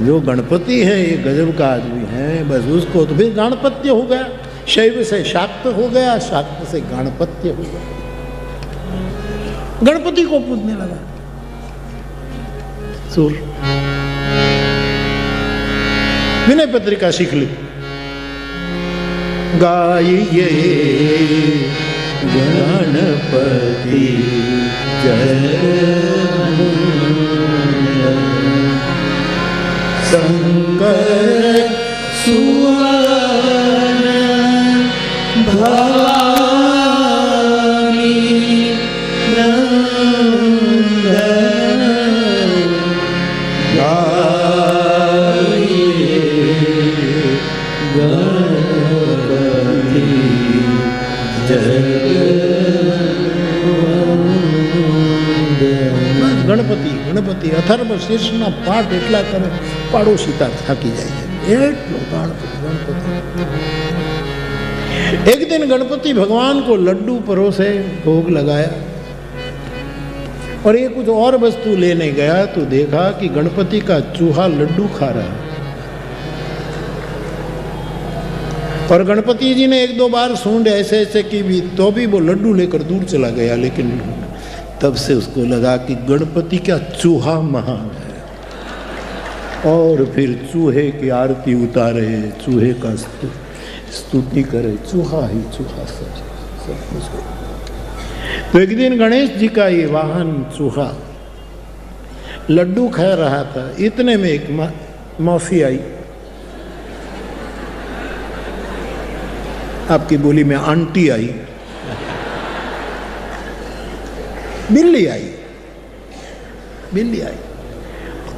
[SPEAKER 1] जो गणपति है, ये गजब का आदमी है। बस उसको तो फिर गणपत्य हो गया, शैव से शाक्त हो गया, शाक्त से गणपत्य हो गया, गणपति को पूजने लगा। सुर विनय पत्रिका सीख ली। गाइए गणपति जय शंकर सुवन भवानी ગણપતિ ગણપતિ અથર્વ શીર્ષના પાઠ એટલા કરે પાડોશી થાકી જાય છે, એટલો ગણપતિ ગણપતિ। एक दिन गणपति भगवान को लड्डू परोसे, भोग लगाया और ये कुछ और वस्तु लेने गया तो देखा कि गणपति का चूहा लड्डू खा रहा है। और गणपति जी ने एक दो बार सूंड ऐसे ऐसे की भी, तो भी वो लड्डू लेकर दूर चला गया। लेकिन तब से उसको लगा कि गणपति का चूहा महान है और फिर चूहे की आरती उतारे, चूहे का स्तुति करे, चूहा ही चूहा सब कुछ। तो एक दिन गणेश जी का ये वाहन चूहा लड्डू खा रहा था, इतने में एक मौसी आई, आपकी बोली में आंटी आई, बिल्ली आई, बिल्ली आई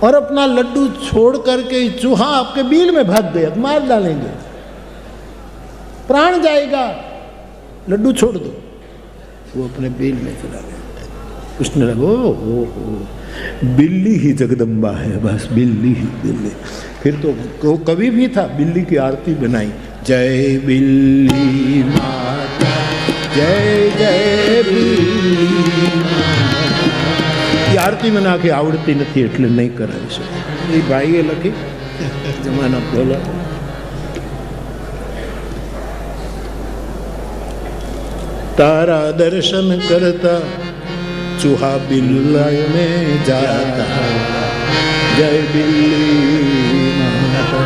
[SPEAKER 1] और अपना लड्डू छोड़ करके चूहा आपके बिल में भाग गया, मार डालेंगे, प्राण जाएगा, लड्डू छोड़ दो। वो अपने बिल में चला गया। उसने लगा ओ बिल्ली ही जगदम्बा है, बस बिल्ली ही बिल्ली। फिर तो कभी भी था, बिल्ली की आरती बनाई, जय बिल्ली माता जय जय बिल्ली माता। ये आरती मना के आवड़ती नहीं એટલે नहीं कराવી શકે। ये भाई लखी जमाना बोला। तारा दर्शन करता चूहा बिल्ला में जाता, जय बिल्ली माता।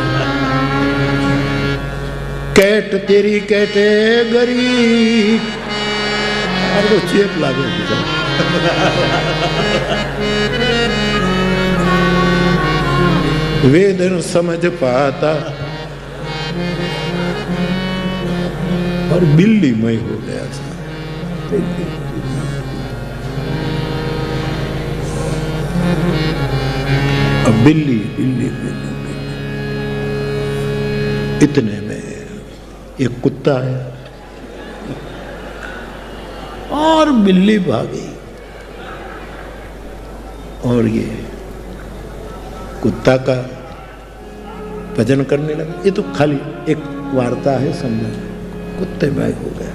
[SPEAKER 1] कैट तेरी कैटेगरी, अरे तो चेप लागे वेदन समझ पाता और बिल्ली मय हो गया। अब बिल्ली बिल्ली बिल्ली बिल्ली। इतने में एक कुत्ता है और बिल्ली भागी और ये कुत्ता का भजन करने लगा। ये तो खाली एक वार्ता है, समझो, कुत्ते भाई हो गए।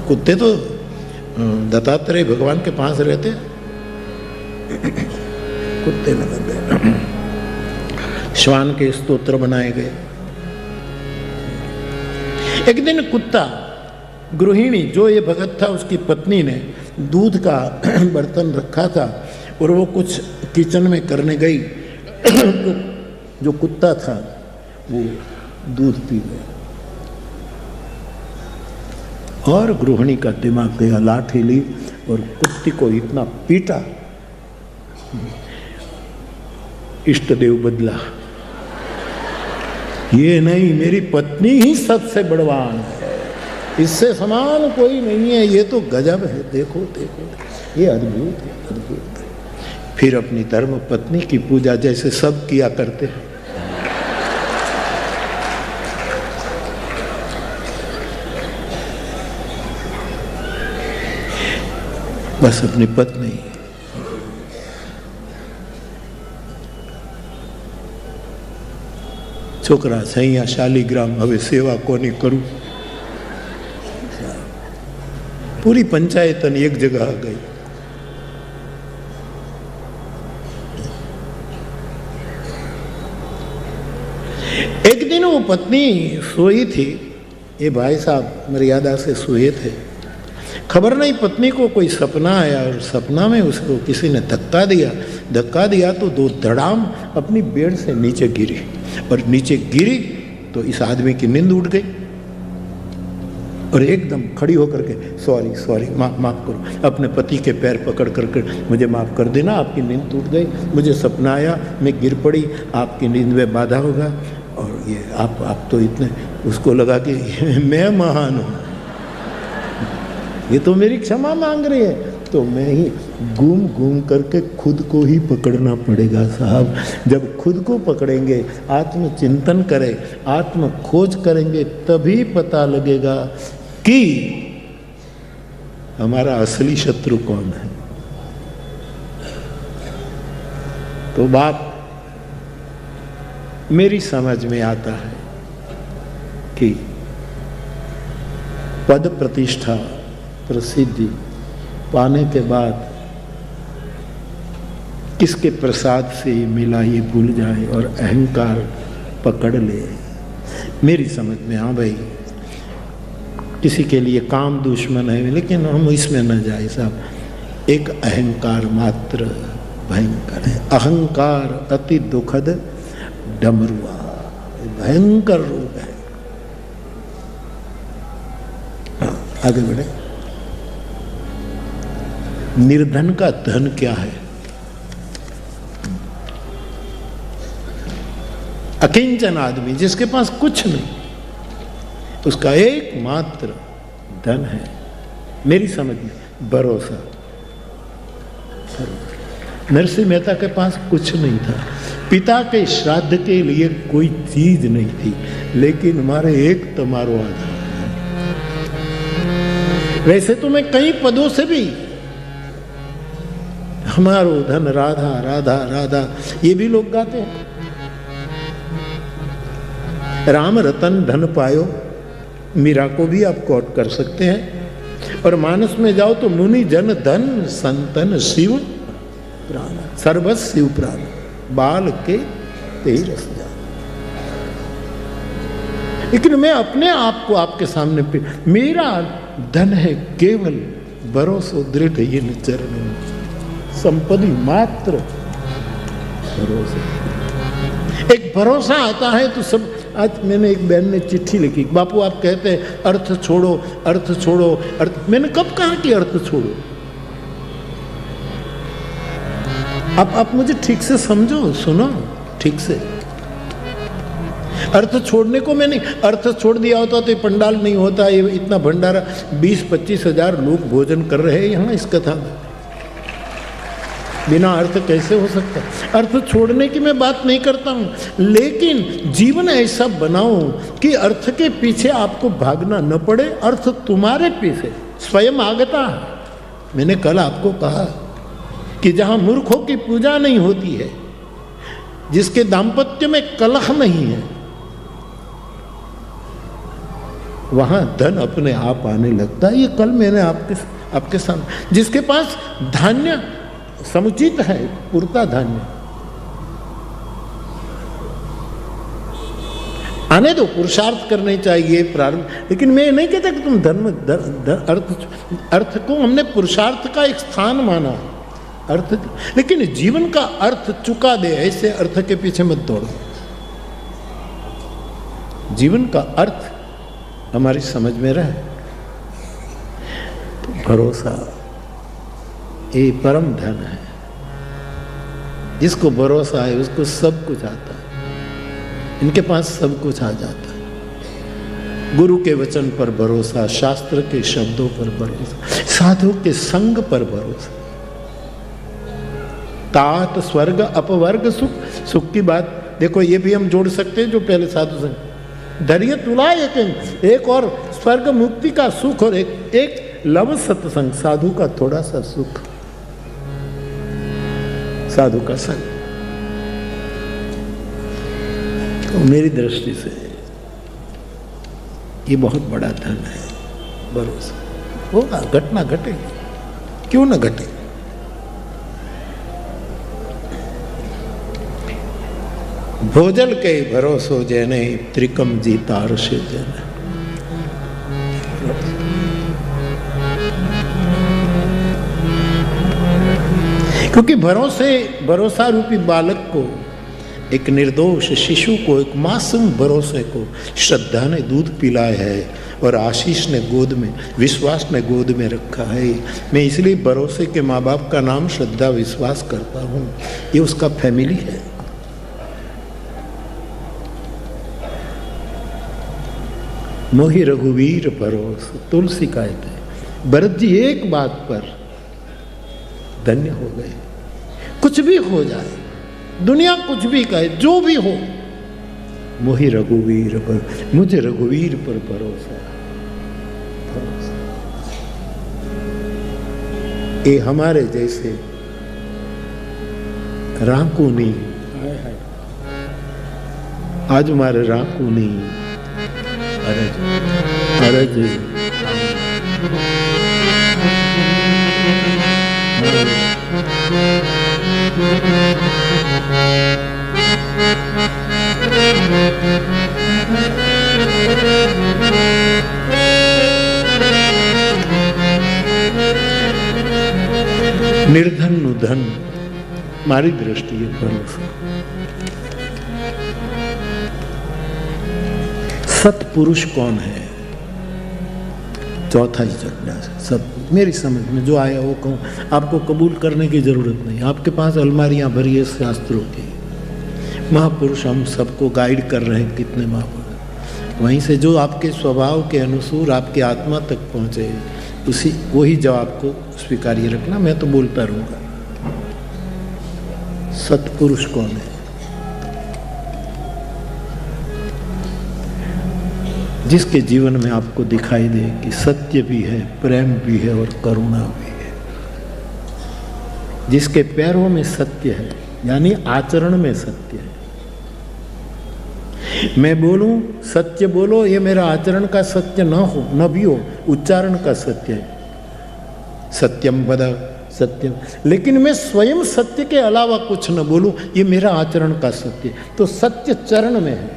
[SPEAKER 1] कुत्ते तो दत्तात्रेय भगवान के पास रहते, कुत्ते में लग गए। श्वान के स्तोत्र बनाए गए। एक दिन कुत्ता, गृहिणी जो ये भगत था उसकी पत्नी ने दूध का बर्तन रखा था और वो कुछ किचन में करने गई तो जो कुत्ता था वो दूध पी गया और गृहिणी का दिमाग गया, लाठी ली और कुत्ती को इतना पीटा, इष्ट देव बदला। ये नहीं, मेरी पत्नी ही सबसे बड़वान है, इससे समान कोई नहीं है, ये तो गजब है, देखो देखो, ये अद्भुत है, अद्भुत है। फिर अपनी धर्म पत्नी की पूजा जैसे सब किया करते हैं। बस अपनी पत्नी, छोकरा सैया शालीग्राम हवे सेवा कोनी करूं। पूरी पंचायत एक जगह आ गई। एक दिन वो पत्नी सोई थी, ये भाई साहब मर्यादा से सोए थे। खबर नहीं पत्नी को कोई सपना आया और सपना में उसको किसी ने धक्का दिया तो दो धड़ाम अपनी बेड से नीचे गिरी, और नीचे गिरी तो इस आदमी की नींद उड़ गई और एकदम खड़ी होकर के सॉरी माफ करो, अपने पति के पैर पकड़ करके मुझे माफ़ कर देना, आपकी नींद टूट गई, मुझे सपना आया, मैं गिर पड़ी, आपकी नींद में बाधा होगा। और ये आप तो इतने, उसको लगा कि मैं महान हूँ, ये तो मेरी क्षमा मांग रही है, तो मैं ही घूम करके खुद को ही पकड़ना पड़ेगा साहब। जब खुद को पकड़ेंगे, आत्मचिंतन करें, आत्म खोज करेंगे, तभी पता लगेगा कि हमारा असली शत्रु कौन है। तो बाप मेरी समझ में आता है कि पद प्रतिष्ठा प्रसिद्धि पाने के बाद किसके प्रसाद से मिला ये भूल जाए और अहंकार पकड़ ले। मेरी समझ में, हाँ भाई, किसी के लिए काम दुश्मन है, लेकिन हम इसमें न जाए साहब। एक अहंकार मात्र भयंकर है। अहंकार अति दुखद डमरुआ, भयंकर रोग है। आगे बढ़े। निर्धन का धन क्या है? अकिंचन आदमी जिसके पास कुछ नहीं, उसका एकमात्र धन है मेरी समझ में भरोसा। नरसिंह मेहता के पास कुछ नहीं था, पिता के श्राद्ध के लिए कोई चीज नहीं थी, लेकिन हमारे एक तमारो आधार। वैसे तो मैं कई पदों से भी हमारो धन राधा राधा राधा, ये भी लोग गाते हैं। राम रतन धन पायो, मीरा को भी आप कोट कर सकते हैं। और मानस में जाओ तो मुनि जन धन संतन शिव प्राण, सर्वस शिव प्राण, बाल के तेरस जान। लेकिन मैं अपने आप को आपके सामने पे, मेरा धन है केवल भरोसा दृढ़ ये चरण, संपत्ति मात्र भरोसा। एक भरोसा आता है तो सब। आज मैंने एक बहन ने चिट्ठी लिखी, बापू आप कहते हैं अर्थ छोड़ो अर्थ छोड़ो अर्थ। मैंने कब कहा कि अर्थ छोड़ो? आप मुझे ठीक से समझो, सुनो ठीक से। अर्थ छोड़ने को मैंने अर्थ छोड़ दिया होता तो ये पंडाल नहीं होता, ये इतना भंडारा 20-25 हजार लोग भोजन कर रहे हैं यहाँ इस कथा में। बिना अर्थ कैसे हो सकता? अर्थ छोड़ने की मैं बात नहीं करता हूँ, लेकिन जीवन ऐसा बनाओ कि अर्थ के पीछे आपको भागना न पड़े, अर्थ तुम्हारे पीछे स्वयं आगता है। मैंने कल आपको कहा कि जहाँ मूर्खों की पूजा नहीं होती है, जिसके दाम्पत्य में कलह नहीं है, वहां धन अपने आप आने लगता है। ये कल मैंने आपके सामने, जिसके पास धान्य समुचित है, पूर्ता धान्य, आने दो, पुरुषार्थ करने चाहिए प्रारंभ। लेकिन मैं नहीं कहता कि तुम धर्म अर्थ को हमने पुरुषार्थ का एक स्थान माना अर्थ, लेकिन जीवन का अर्थ चुका दे, ऐसे अर्थ के पीछे मत दौड़ो। जीवन का अर्थ हमारी समझ में रहे तो भरोसा ये परम धन है। जिसको भरोसा है उसको सब कुछ आता है। इनके पास सब कुछ आ जाता है। गुरु के वचन पर भरोसा, शास्त्र के शब्दों पर भरोसा, साधु के संग पर भरोसा। तात स्वर्ग अपवर्ग सुख। सुख की बात देखो, ये भी हम जोड़ सकते हैं जो पहले साधु संग धैर्य तुला एक और स्वर्ग मुक्ति का सुख और एक लव सत्संग, साधु का थोड़ा सा सुख, साधु का संग। तो मेरी दृष्टि से ये बहुत बड़ा धन है, भरोसा। होगा, घटना घटेगी, क्यों ना घटे। भोजल के भरोसो जैने त्रिकम जीता ऋषि जैने। क्योंकि भरोसा रूपी बालक को, एक निर्दोष शिशु को, एक मासूम भरोसे को श्रद्धा ने दूध पिलाया है और आशीष ने गोद में, विश्वास ने गोद में रखा है। मैं इसलिए भरोसे के माँ बाप का नाम श्रद्धा विश्वास करता हूँ, ये उसका फैमिली है। मोहि रघुवीर भरोस, तुलसी कहते हैं। भरत जी एक बात पर धन्य हो गए। कुछ भी हो जाए, दुनिया कुछ भी कहे, जो भी हो, मोहि रघुवीर पर, मुझे रघुवीर पर भरोसा। ये हमारे जैसे राकूनी, आज हमारे राकूनी अरज निर्धन नु धन, मारी दृष्टि है भरोसा। सत्पुरुष कौन है? चौथा ही जिज्ञासा। सब मेरी समझ में जो आया वो कहूँ, आपको कबूल करने की जरूरत नहीं। आपके पास अलमारियां भरी है शास्त्रों की। महापुरुष हम सबको गाइड कर रहे हैं, कितने महापुरुष। वहीं से जो आपके स्वभाव के अनुसार आपकी आत्मा तक पहुंचे, उसी वही जवाब को स्वीकार्य रखना। मैं तो बोलता रहूंगा। सत्पुरुष कौन है? जिसके जीवन में आपको दिखाई दे कि सत्य भी है, प्रेम भी है और करुणा भी है। जिसके पैरों में सत्य है, यानी आचरण में सत्य है। मैं बोलूं सत्य बोलो, ये मेरा आचरण का सत्य न हो, न भी हो, उच्चारण का सत्य है। सत्यम वद सत्यम, लेकिन मैं स्वयं सत्य के अलावा कुछ न बोलूं, ये मेरा आचरण का सत्य। तो सत्य चरण में है।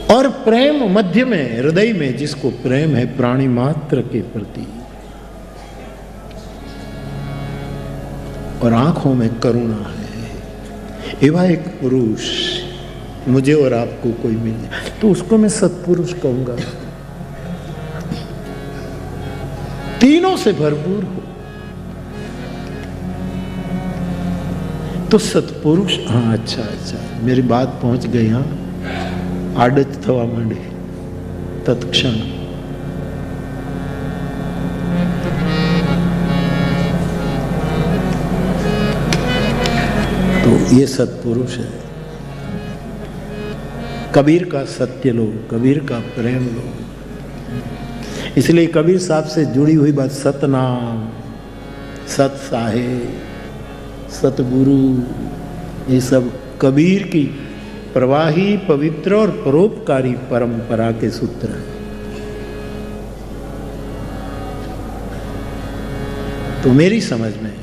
[SPEAKER 1] और प्रेम मध्य में, हृदय में, जिसको प्रेम है प्राणी मात्र के प्रति, और आंखों में करुणा है। एवं एक पुरुष मुझे और आपको कोई मिल जाए तो उसको मैं सत्पुरुष कहूंगा। तीनों से भरपूर हो तो सत्पुरुष। हाँ, अच्छा, मेरी बात पहुंच गई। हाँ, आदत थवा માંડે तत्क्षण। तो ये सत्पुरुष है। कबीर का सत्य लो, कबीर का प्रेम लो। इसलिए कबीर साहब से जुड़ी हुई बात, सतनाम, सत साहेब, सतगुरु, ये सब कबीर की प्रवाही, पवित्र और परोपकारी परंपरा के सूत्र हैं। तो मेरी समझ में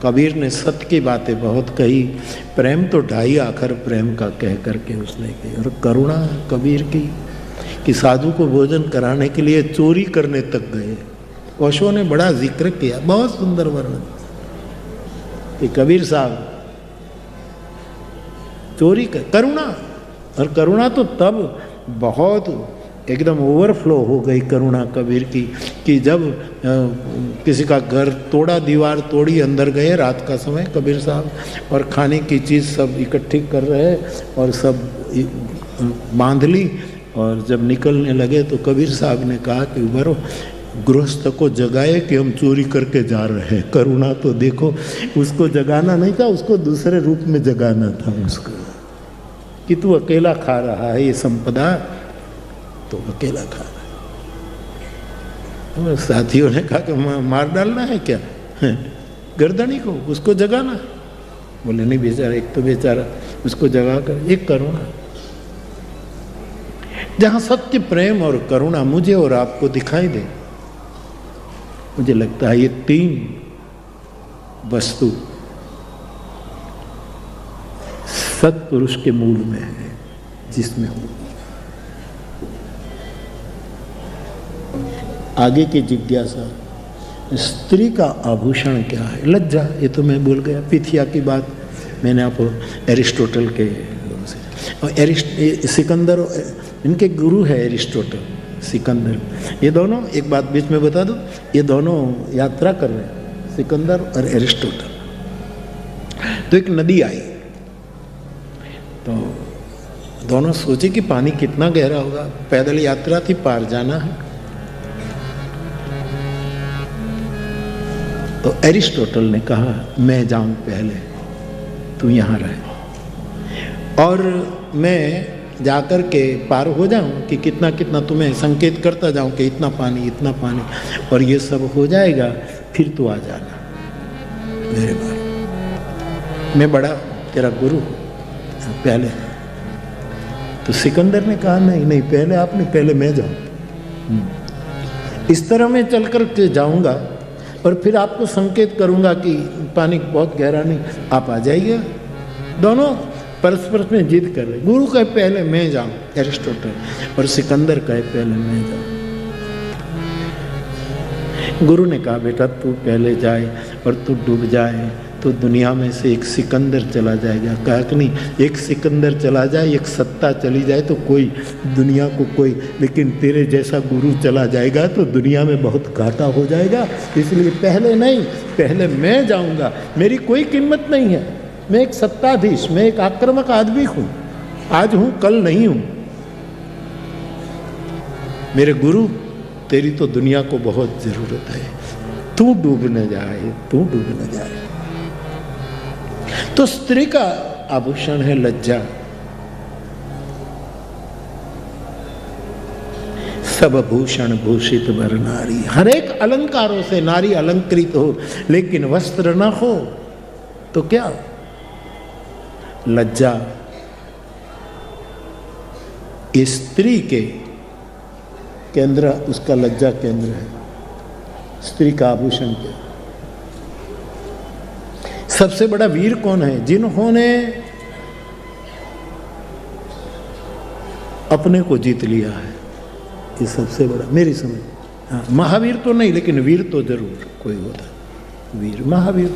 [SPEAKER 1] कबीर ने सत्य की बातें बहुत कही, प्रेम तो ढाई आखर प्रेम का कह करके उसने कही। और करुणा कबीर की कि साधु को भोजन कराने के लिए चोरी करने तक गए। ओशो ने बड़ा जिक्र किया, बहुत सुंदर वर्णन कि कबीर साहब चोरी कर, करुणा। और करुणा तो तब बहुत एकदम ओवरफ्लो हो गई करुणा कबीर की कि जब किसी का घर तोड़ा, दीवार तोड़ी, अंदर गए रात का समय कबीर साहब, और खाने की चीज़ सब इकट्ठी कर रहे और सब बांध ली। और जब निकलने लगे तो कबीर साहब ने कहा कि उबरो, गृहस्थ को जगाए कि हम चोरी करके जा रहे हैं। करुणा तो देखो, उसको जगाना नहीं था, उसको दूसरे रूप में जगाना था उसको, कि तू अकेला खा रहा है ये संपदा, तो अकेला खा रहा है। साथियों ने कहा कि मार डालना है क्या गर्दनी को, उसको जगाना। बोले नहीं बेचारा, एक तो बेचारा उसको जगा कर, एक करुणा। जहां सत्य, प्रेम और करुणा मुझे और आपको दिखाई दे, मुझे लगता है ये तीन वस्तु सत्पुरुष के मूल में है, जिसमें हो। आगे की जिज्ञासा, स्त्री का आभूषण क्या है? लज्जा, ये तो मैं भूल गया। पिथिया की बात मैंने आपको एरिस्टोटल के सिकंदर, इनके गुरु है एरिस्टोटल, सिकंदर। ये दोनों, एक बात बीच में बता दो, ये दोनों यात्रा कर रहे हैं, सिकंदर और एरिस्टोटल। तो एक नदी आई, तो दोनों सोचे कि पानी कितना गहरा होगा, पैदल यात्रा थी, पार जाना है। तो एरिस्टोटल ने कहा मैं जाऊं पहले, तू यहां रहे, और मैं जाकर के पार हो जाऊं कि कितना कितना तुम्हें संकेत करता जाऊं कि इतना पानी, और ये सब हो जाएगा, फिर तू आ जाना मेरे बार, मैं बड़ा तेरा गुरु पहले। तो सिकंदर ने कहा नहीं नहीं, पहले आपने, पहले मैं जाऊं। इस तरह मैं चल कर के जाऊंगा और फिर आपको संकेत करूंगा कि पानी बहुत गहरा नहीं, आप आ जाइए। दोनों परस्पर में जिद कर रहे। गुरु कहे पहले मैं जाऊं, एरिस्टोटल, और सिकंदर कहे पहले मैं जाऊं। गुरु ने कहा बेटा तू पहले जाए और तू डूब जाए तो दुनिया में से एक सिकंदर चला जाएगा। कहा कि नहीं, एक सिकंदर चला जाए, एक सत्ता चली जाए तो कोई दुनिया को कोई, लेकिन तेरे जैसा गुरु चला जाएगा तो दुनिया में बहुत घाटा हो जाएगा, इसलिए पहले नहीं, पहले मैं जाऊंगा। मेरी कोई कीमत नहीं है, मैं एक सत्ताधीश, मैं एक आक्रामक आदमी हूं, आज हूं कल नहीं हूं। मेरे गुरु, तेरी तो दुनिया को बहुत जरूरत है, तू डूब न जाए, तू डूब न जाए। तो स्त्री का आभूषण है लज्जा। सब भूषण भूषित वर नारी, हर एक अलंकारों से नारी अलंकृत हो, लेकिन वस्त्र न हो तो क्या? लज्जा स्त्री के केंद्र, उसका लज्जा केंद्र है, स्त्री का आभूषण क्या? सबसे बड़ा वीर कौन है? जिन्होंने अपने को जीत लिया है, ये सबसे बड़ा मेरी समझ। हाँ, महावीर तो नहीं, लेकिन वीर तो जरूर कोई होता। वीर, महावीर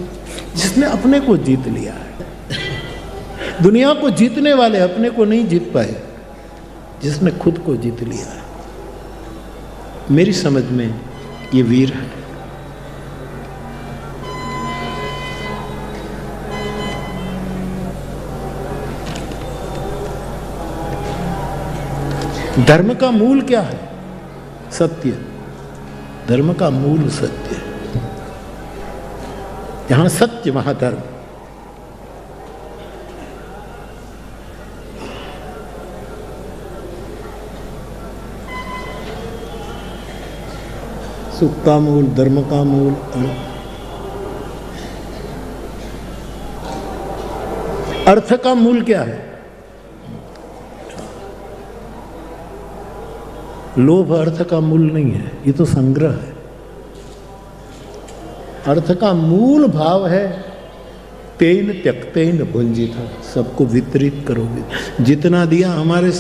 [SPEAKER 1] जिसने अपने को जीत लिया है। दुनिया को जीतने वाले अपने को नहीं जीत पाए, जिसने खुद को जीत लिया है, मेरी समझ में ये वीर है। धर्म का मूल क्या है? सत्य। धर्म का मूल सत्य। यहां सत्य, वहां धर्म। सुख का मूल, धर्म का मूल, अर्थ का मूल क्या है? लोभ अर्थ का मूल नहीं है, ये तो संग्रह है। अर्थ का मूल भाव है तेन त्यक्तेन भुंजिता, सबको वितरित करोगे। जितना दिया, हमारे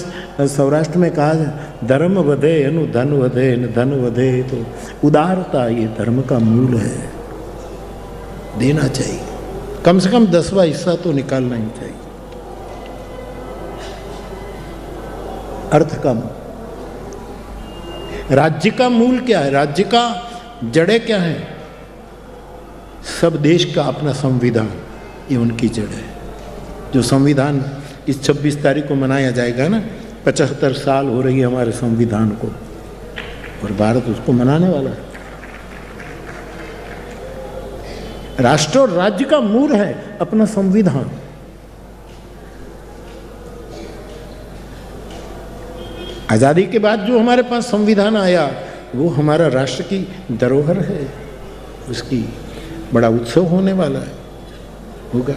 [SPEAKER 1] सौराष्ट्र में कहा धर्म वधे अनु धन वधे, धन वधे, तो उदारता ये धर्म का मूल है। देना चाहिए, कम से कम 10वां हिस्सा तो निकालना ही चाहिए। अर्थ का मूल। राज्य का मूल क्या है? राज्य का जड़ें क्या है? सब देश का अपना संविधान, ये उनकी जड़ है। जो संविधान इस 26 तारीख को मनाया जाएगा ना, 75 साल हो रही है हमारे संविधान को, और भारत उसको मनाने वाला है। राष्ट्र और राज्य का मूल है अपना संविधान। आजादी के बाद जो हमारे पास संविधान आया वो हमारा राष्ट्र की धरोहर है, उसकी बड़ा उत्सव होने वाला है, होगा।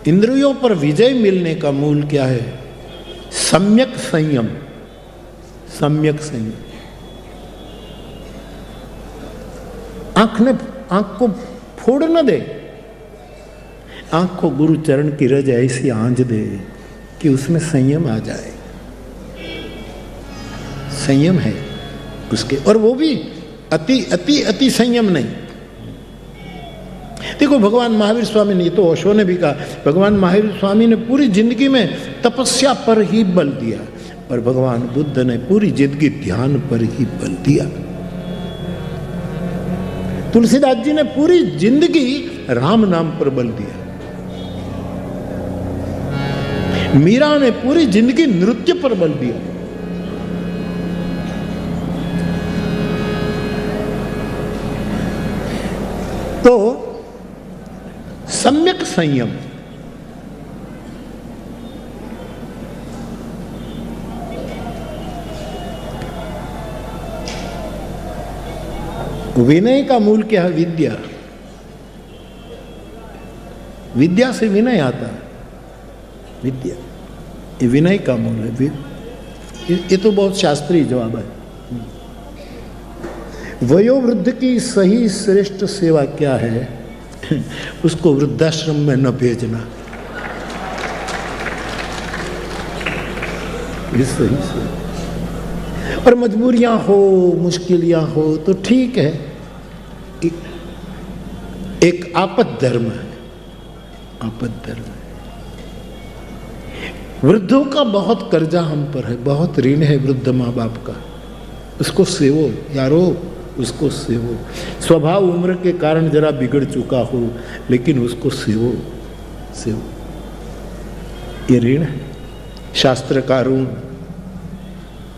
[SPEAKER 1] इंद्रियों पर विजय मिलने का मूल क्या है? सम्यक संयम। सम्यक संयम। आंख को फोड़ न दे, आंख को गुरु चरण की रज ऐसी आंज दे कि उसमें संयम आ जाए। संयम है उसके, और वो भी अति अति अति संयम नहीं। देखो भगवान महावीर स्वामी ने, तो ओशो ने भी कहा, भगवान महावीर स्वामी ने पूरी जिंदगी में तपस्या पर ही बल दिया और भगवान बुद्ध ने पूरी जिंदगी ध्यान पर ही बल दिया। तुलसीदास जी ने पूरी जिंदगी राम नाम पर बल दिया। मीरा ने पूरी जिंदगी नृत्य पर बल दिया। तो सम्यक संयम, विनय का मूल क्या है? विद्या। विद्या से विनय आता है। विद्या, ये विनय का मूल है। ये तो बहुत शास्त्रीय जवाब है। वयोवृद्ध की सही श्रेष्ठ सेवा क्या है? उसको वृद्धाश्रम में न भेजना। ये सही से। और मजबूरियां हो, मुश्किलियां हो तो ठीक है, एक आपद धर्म है। आपद धर्म है। वृद्धों का बहुत कर्जा हम पर है, बहुत ऋण है वृद्ध माँ बाप का। उसको सेवो यारो, उसको सेवो। स्वभाव उम्र के कारण जरा बिगड़ चुका हो, लेकिन उसको सेवो सेवो। ये ऋण है। शास्त्र का ऋण,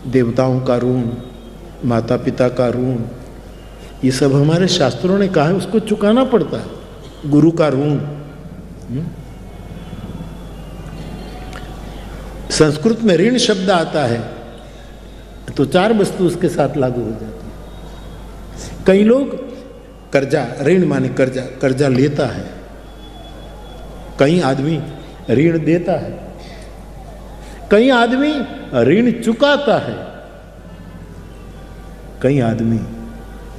[SPEAKER 1] देवताओं का ऋण, माता पिता का ऋण, ये सब हमारे शास्त्रों ने कहा है, उसको चुकाना पड़ता है। गुरु का ऋण। संस्कृत में ऋण शब्द आता है तो 4 वस्तु उसके साथ लागू हो जाती है। कई लोग कर्जा, ऋण माने कर्जा, कर्जा लेता है। कई आदमी ऋण देता है। कई आदमी ऋण चुकाता है। कई आदमी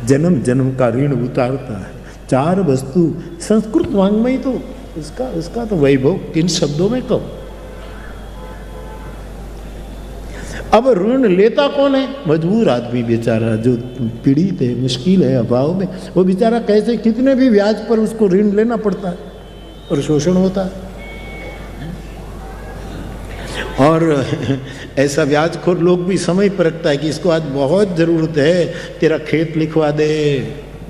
[SPEAKER 1] जन्म जन्म का ऋण उतारता है। 4 वस्तु संस्कृत वाङ्मय तो इसका तो वैभव किन शब्दों में कहो। अब ऋण लेता कौन है? मजबूर आदमी बेचारा, जो पीड़ित है, मुश्किल है, अभाव में, वो बेचारा कैसे, कितने भी ब्याज पर उसको ऋण लेना पड़ता है और शोषण होता है। और ऐसा ब्याजखोर लोग भी समय पर रखता है कि इसको आज बहुत जरूरत है, तेरा खेत लिखवा दे,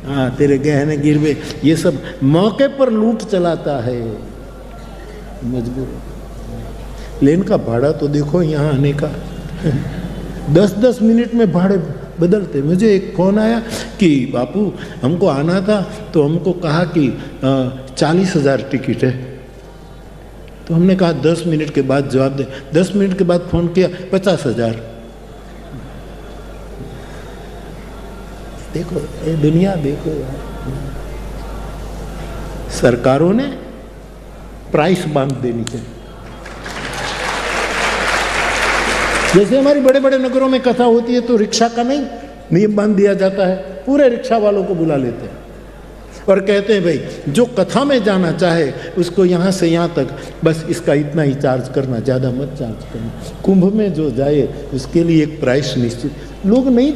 [SPEAKER 1] हाँ तेरे गहने गिरवे, ये सब मौके पर लूट चलाता है। मजबूर। लेन का भाड़ा तो देखो यहाँ आने का 10-10 मिनट में भाड़े बदलते। मुझे एक फोन आया कि बापू हमको आना था, तो हमको कहा कि 40,000 टिकट है। तो हमने कहा 10 मिनट के बाद जवाब दे। 10 मिनट के बाद फोन किया 50,000। देखो ये दुनिया, देखो सरकारों ने प्राइस बांध देनी चाहिए। जैसे हमारी बड़े बड़े नगरों में कथा होती है तो रिक्शा का नहीं नियम बांध दिया जाता है, पूरे रिक्शा वालों को बुला लेते हैं और कहते हैं भाई जो कथा में जाना चाहे उसको यहाँ से यहाँ तक बस इसका इतना ही चार्ज करना, ज़्यादा मत चार्ज करना। कुंभ में जो जाए उसके लिए एक प्राइस निश्चित। लोग नहीं